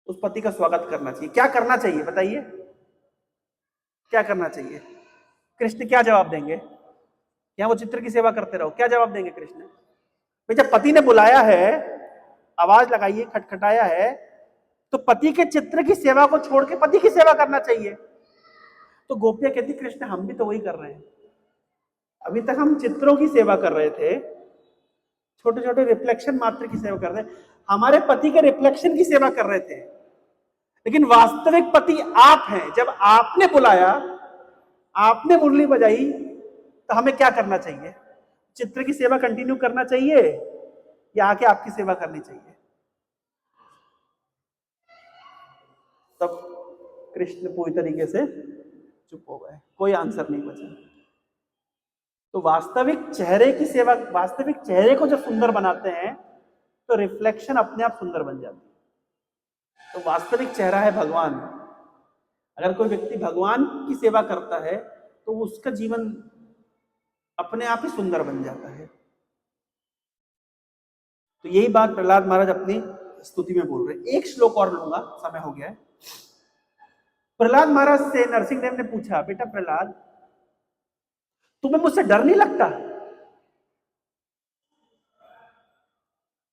उस पति का स्वागत करना चाहिए? क्या करना चाहिए बताइए, क्या करना चाहिए? कृष्ण क्या जवाब देंगे? क्या वो चित्र की सेवा करते रहो? क्या जवाब देंगे कृष्ण? भाई जब पति ने बुलाया है, आवाज लगाई है, खटखटाया है, तो पति के चित्र की सेवा को छोड़ के पति की सेवा करना चाहिए। तो गोपियां कहती, कृष्ण हम भी तो वही कर रहे हैं, अभी तक हम चित्रों की सेवा कर रहे थे, छोटे छोटे रिफ्लेक्शन मात्र की सेवा कर रहे थे, हमारे पति के रिफ्लेक्शन की सेवा कर रहे थे, लेकिन वास्तविक पति आप हैं। जब आपने बुलाया, आपने मुरली बजाई, तो हमें क्या करना चाहिए? चित्र की सेवा कंटिन्यू करना चाहिए या आके आपकी सेवा करनी चाहिए? तब कृष्ण पूरी तरीके से चुप हो गए, कोई आंसर नहीं बचा। तो वास्तविक चेहरे की सेवा, वास्तविक चेहरे को जब सुंदर बनाते हैं तो रिफ्लेक्शन अपने आप सुंदर बन जाती है। तो वास्तविक चेहरा है भगवान। अगर कोई व्यक्ति भगवान की सेवा करता है तो उसका जीवन अपने आप ही सुंदर बन जाता है। तो यही बात प्रहलाद महाराज अपनी स्तुति में बोल रहे हैं। एक श्लोक और लूंगा, समय हो गया है। प्रहलाद महाराज से नरसिंह देव ने पूछा, बेटा प्रहलाद, तुम्हें मुझसे डर नहीं लगता?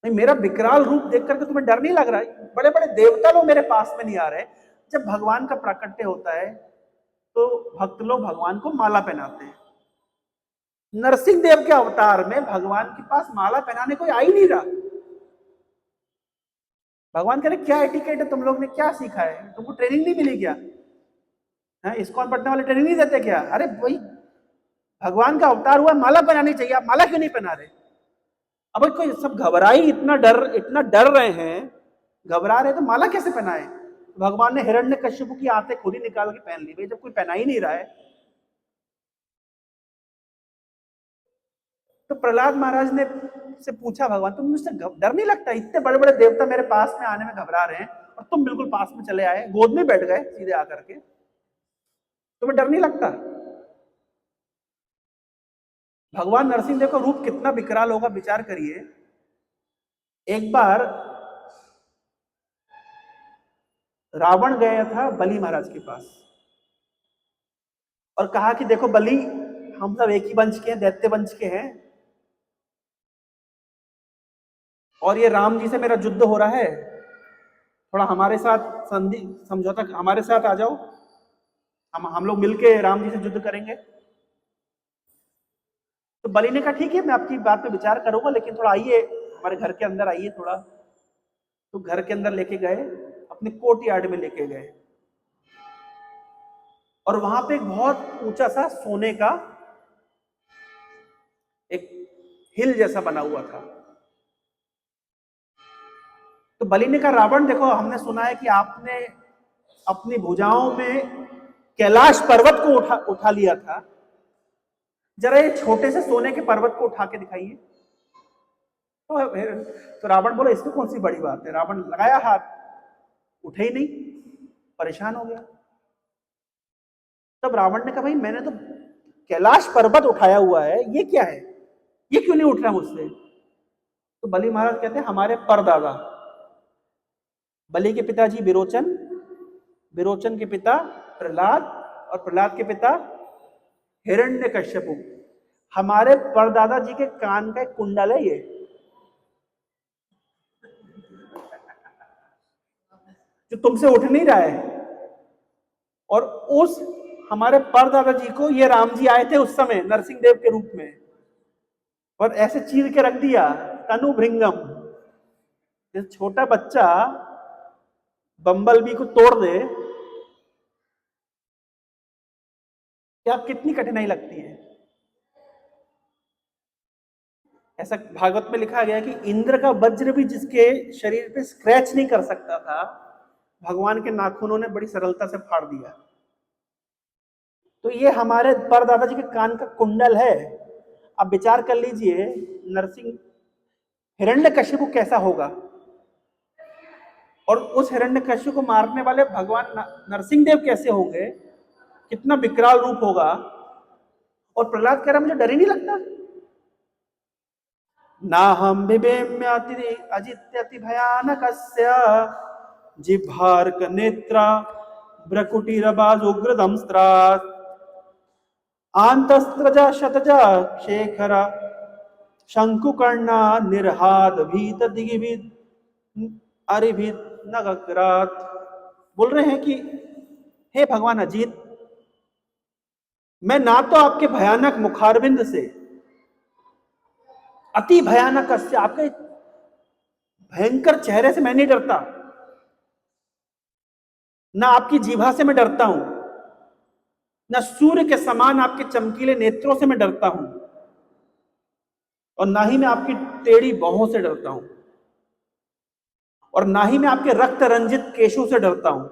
नहीं, मेरा विकराल रूप देख करके तुम्हें डर नहीं लग रहा है? बड़े बड़े देवता लोग मेरे पास में नहीं आ रहे। जब भगवान का प्राकट्य होता है तो भक्त लोग भगवान को माला पहनाते हैं। नरसिंह देव के अवतार में भगवान के पास माला पहनाने कोई आ ही नहीं रहा। भगवान कह रहे क्या एटिकेट है, तुम लोग ने क्या सीखा है? तुमको ट्रेनिंग नहीं मिली क्या? इस्कॉन पढ़ने वाले ट्रेनिंग नहीं देते क्या? अरे भाई, भगवान का अवतार हुआ, माला पहनानी चाहिए, आप माला क्यों नहीं पहना रहे? अब कोई सब घबराई, इतना डर रहे हैं, घबरा रहे, तो माला कैसे पहनाए? भगवान ने हिरण्यकश्यप की आंतें खुद ही निकाल के पहन ली। भाई जब कोई पहना ही नहीं रहा है। तो प्रहलाद महाराज ने से पूछा, भगवान तुम मुझसे डर नहीं लगता? इतने बड़े बड़े देवता मेरे पास में आने में घबरा रहे हैं और तुम बिल्कुल पास में चले आए, गोद में बैठ गए सीधे आकर के, तुम्हें डर नहीं लगता? भगवान नरसिंह देव का रूप कितना विकराल होगा, विचार करिए। एक बार रावण गया था बलि महाराज के पास और कहा कि देखो बलि, हम सब एक ही वंश के हैं, दैत्य वंश के हैं, और ये राम जी से मेरा युद्ध हो रहा है, थोड़ा हमारे साथ संधि समझौता, हमारे साथ आ जाओ, हम लोग मिलके राम जी से युद्ध करेंगे। तो बलि ने कहा ठीक है, मैं आपकी बात पे विचार करूंगा, लेकिन थोड़ा आइए हमारे घर के अंदर आइए थोड़ा। तो घर के अंदर लेके गए, अपने कोर्ट यार्ड में लेके गए, और वहां पे एक बहुत ऊंचा सा सोने का एक हिल जैसा बना हुआ था। तो बलि ने कहा, रावण देखो, हमने सुना है कि आपने अपनी भुजाओं में कैलाश पर्वत को उठा लिया था, जरा ये छोटे से सोने के पर्वत को उठा के दिखाइए। तो रावण बोला, इसमें कौन सी बड़ी बात है? रावण लगाया हाथ, उठे ही नहीं, परेशान हो गया। तब रावण ने कहा, भाई मैंने तो कैलाश पर्वत उठाया हुआ है, ये क्या है, ये क्यों नहीं उठ रहा मुझसे? तो बलि महाराज कहते हैं, हमारे परदादा, बलि के पिताजी विरोचन, विरोचन के पिता प्रहलाद, और प्रहलाद के पिता हिरण्यकश्यप, हमारे परदादा जी के कान का एक कुंडल है ये, जो तुमसे उठ नहीं रहा है। और उस हमारे परदादा जी को ये राम जी आए थे उस समय नरसिंह देव के रूप में, और ऐसे चीर के रख दिया, तनु भृंगम। जैसे छोटा बच्चा बम्बल बी को तोड़ दे, क्या कितनी कठिनाई लगती है। ऐसा भागवत में लिखा गया कि इंद्र का वज्र भी जिसके शरीर पे स्क्रैच नहीं कर सकता था, भगवान के नाखूनों ने बड़ी सरलता से फाड़ दिया। तो ये हमारे परदादा जी के कान का कुंडल है। अब विचार कर लीजिए, नरसिंह हिरण्यकश्यप कैसा होगा, और उस हिरण्यकश्यप को मारने वाले भगवान नरसिंह देव कैसे होंगे, कितना विकराल रूप होगा। और प्रहलाद कह रहा मुझे डर ही नहीं लगता। ना हम बिभेम्याति अजित्यति भयानकस्य जिह्वार्क नेत्रा भ्रकुटिरबाजुग्रदंस्त्रात् आंतस्त्रजा शतजा शेखरा शंकुकर्णा निर्हाद भीत दिगिभिद अरिभिद नगरात। बोल रहे हैं कि हे भगवान अजीत, मैं ना तो आपके भयानक मुखारविंद से, अति भयानक से, आपके भयंकर चेहरे से मैं नहीं डरता, ना आपकी जीभा से मैं डरता हूं, ना सूर्य के समान आपके चमकीले नेत्रों से मैं डरता हूं, और ना ही मैं आपकी टेढ़ी बाहों से डरता हूं, और ना ही मैं आपके रक्त रंजित केशों से डरता हूं,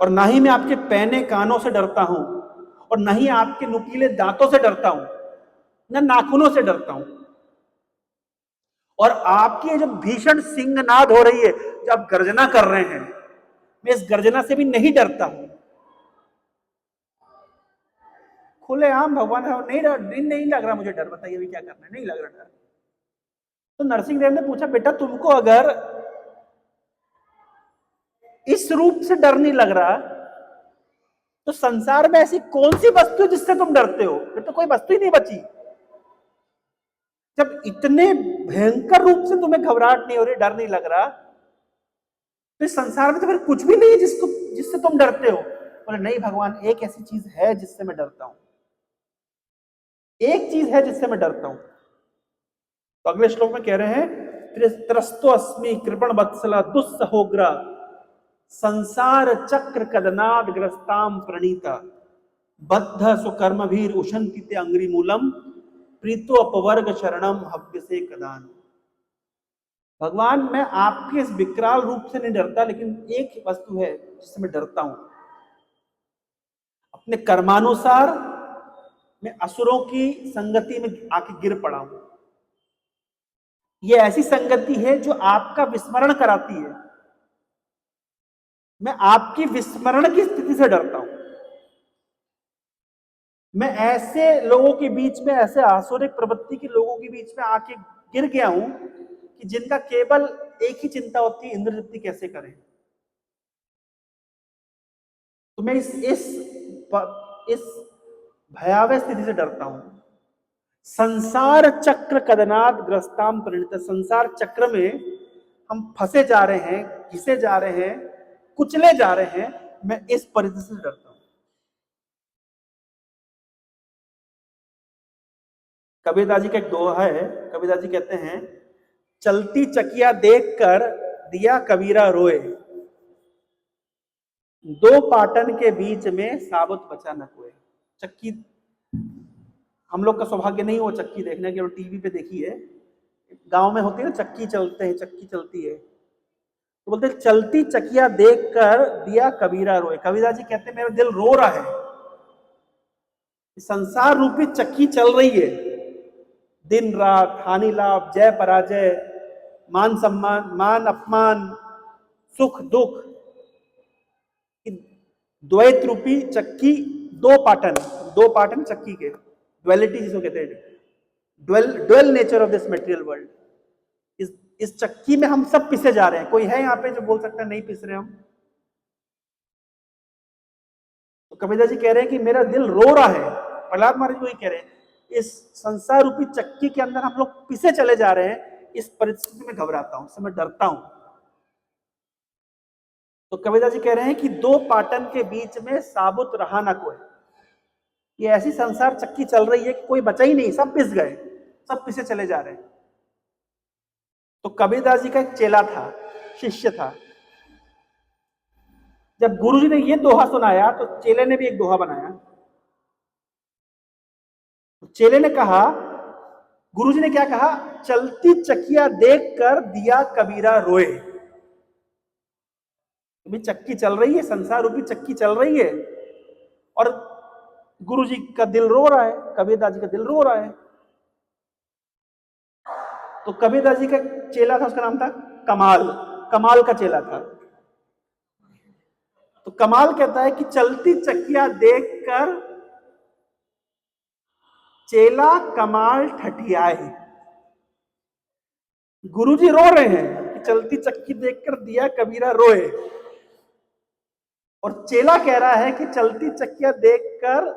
और ना ही मैं आपके पैने कानों से डरता हूं, और ना ही आपके नुकीले दांतों से डरता हूं, ना नाखूनों से डरता हूं। और आपकी जो भीषण सिंहनाद हो रही है, जो आप गर्जना कर रहे हैं, मैं इस गर्जना से भी नहीं डरता हूं। खुलेआम भगवान है, नहीं लग रहा मुझे डर, बताइए अभी क्या करना है, नहीं लग रहा डर। तो नरसिंह देव ने पूछा, बेटा तुमको अगर इस रूप से डर नहीं लग रहा तो संसार में ऐसी कौन सी वस्तु जिससे तुम डरते हो? फिर तो कोई वस्तु ही नहीं बची। जब इतने भयंकर रूप से तुम्हें घबराहट नहीं हो रही, डर नहीं लग रहा, तो इस संसार में तो फिर कुछ भी नहीं है जिससे तुम डरते हो। बोले नहीं भगवान, एक ऐसी चीज है जिससे मैं डरता हूं, एक चीज है जिससे मैं डरता हूं। तो अगले श्लोक में कह रहे हैं, त्रस्तो अस्मि कृपण वत्सला दुस्सहोग्र संसार चक्र कदनाद ग्रस्ताम प्रणीता बद्ध सुकर्म भीर उशंकित अंग्री मूलम प्रीतो अपवर्ग शरणम हव्य से कदान। भगवान मैं आपके इस विकराल रूप से नहीं डरता, लेकिन एक वस्तु है जिससे मैं डरता हूं। अपने कर्मानुसार मैं असुरों की संगति में आके गिर पड़ा हूं। ये ऐसी संगति है जो आपका विस्मरण कराती है। मैं आपकी विस्मरण की स्थिति से डरता हूं। मैं ऐसे लोगों के बीच में, ऐसे आसुरिक प्रवृत्ति के लोगों के बीच में आके गिर गया हूं कि जिनका केवल एक ही चिंता होती है, इंद्र तृप्ति कैसे करें। तो मैं इस भयावह स्थिति से डरता हूं। संसार चक्र कदनाद ग्रस्ताम परिणत, संसार चक्र में हम फंसे जा रहे हैं, घिसे जा रहे हैं, कुचले जा रहे हैं। मैं इस परिस्थिति से डरता हूं। कबीरदास जी का एक दोहा है। कबीरदास जी कहते हैं, चलती चकिया देखकर दिया कबीरा रोए, दो पाटन के बीच में साबुत बचा न कोई। चक्की, हम लोग का सौभाग्य नहीं हो चक्की देखने की, टीवी पे देखी है, गांव में होती है ना, चक्की चलते हैं, चक्की चलती है, तो बोलते चलती चकिया देखकर दिया कबीरा रोए। कबीरदास जी कहते हैं मेरा दिल रो रहा है, संसार रूपी चक्की चल रही है, दिन रात, हानि लाभ, जय पराजय, मान सम्मान, मान अपमान, सुख दुख, द्वैत रूपी चक्की, दो पाटन चक्की के, ड्वेलिटी जिसको कहते हैं, dual nature of this material world. इस चक्की में हम सब पिसे जा रहे हैं। कोई है यहाँ पे जो बोल सकता है नहीं पिस रहे हम? तो कबीरदास जी कह रहे हैं कि मेरा दिल रो रहा है। प्रहलाद महाराज वही कह रहे हैं, इस संसार रूपी चक्की के अंदर हम लोग पिसे चले जा रहे हैं। इस परिस्थिति में घबराता हूं, इससे मैं डरता हूं। तो कबीरदास जी कह रहे हैं कि दो पाटन के बीच में साबुत रहा ना कोई। ये ऐसी संसार चक्की चल रही है कि कोई बचा ही नहीं, सब पिस गए, सब पिसे चले जा रहे हैं। तो कबीरदास जी का एक चेला था, शिष्य था। जब गुरुजी ने ये दोहा सुनाया तो चेले ने भी एक दोहा बनाया। चेले ने कहा, गुरुजी ने क्या कहा, चलती चकिया देखकर दिया कबीरा रोए। अभी चक्की चल रही है, संसार रूपी चक्की चल रही है, और गुरुजी का दिल रो रहा है, कबीरदास जी का दिल रो रहा है। तो कबीरदास जी का चेला था, उसका नाम था कमाल। कमाल का चेला था। तो कमाल कहता है कि चलती चक्कियां देखकर चेला कमाल ठठियाए। गुरुजी रो रहे हैं कि चलती चक्की देखकर दिया कबीरा रोए, और चेला कह रहा है कि चलती चक्कियां देखकर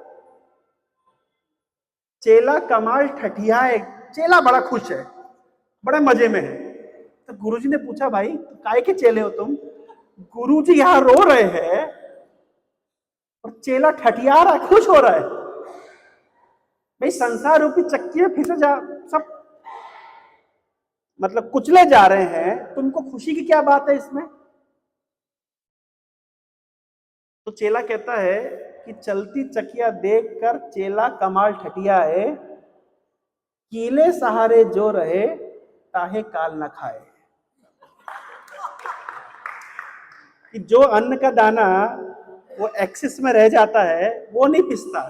चेला कमाल ठठियाए। चेला बड़ा खुश है, बड़े मजे में है। तो गुरुजी ने पूछा, भाई काय के चेले हो तुम? गुरुजी यहां रो रहे हैं और चेला ठठिया रहा है, खुश हो रहा है। भाई संसार रूपी चक्की में फिसे जा, सब मतलब कुचले जा रहे हैं, तुमको खुशी की क्या बात है इसमें? तो चेला कहता है कि चलती चकिया देखकर चेला कमाल ठठिया है, कीले सहारे जो रहे ताहे काल न खाए। कि जो अन्न का दाना वो एक्सिस में रह जाता है वो नहीं पिसता,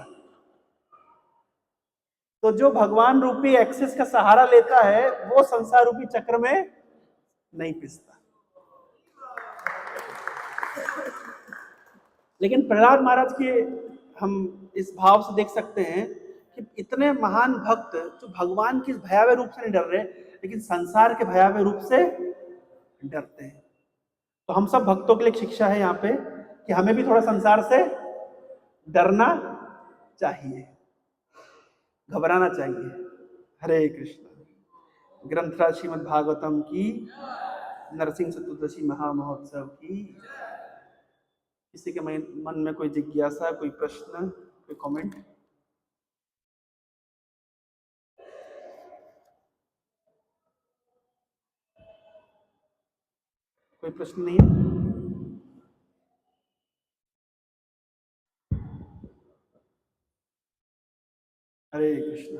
तो जो भगवान रूपी एक्सिस का सहारा लेता है वो संसार रूपी चक्र में नहीं पिसता। लेकिन प्रहलाद महाराज के हम इस भाव से देख सकते हैं कि इतने महान भक्त जो भगवान के भयावह रूप से नहीं डर रहे, लेकिन संसार के भयावह रूप से डरते हैं। तो हम सब भक्तों के लिए शिक्षा है यहाँ पे कि हमें भी थोड़ा संसार से डरना चाहिए, घबराना चाहिए। हरे कृष्ण। ग्रंथराज श्रीमद् भागवतम की, नरसिंह चतुर्दशी महामहोत्सव की। किसी के मन में कोई जिज्ञासा, कोई प्रश्न, कोई कमेंट? कोई प्रश्न नहीं है? हरे कृष्ण।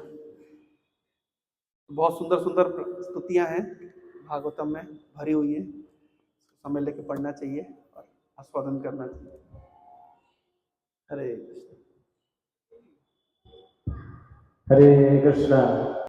बहुत सुंदर सुंदर स्तुतियां हैं भागवतम में, भरी हुई है। समय लेके पढ़ना चाहिए और आस्वादन करना चाहिए। हरे कृष्ण। हरे कृष्णा।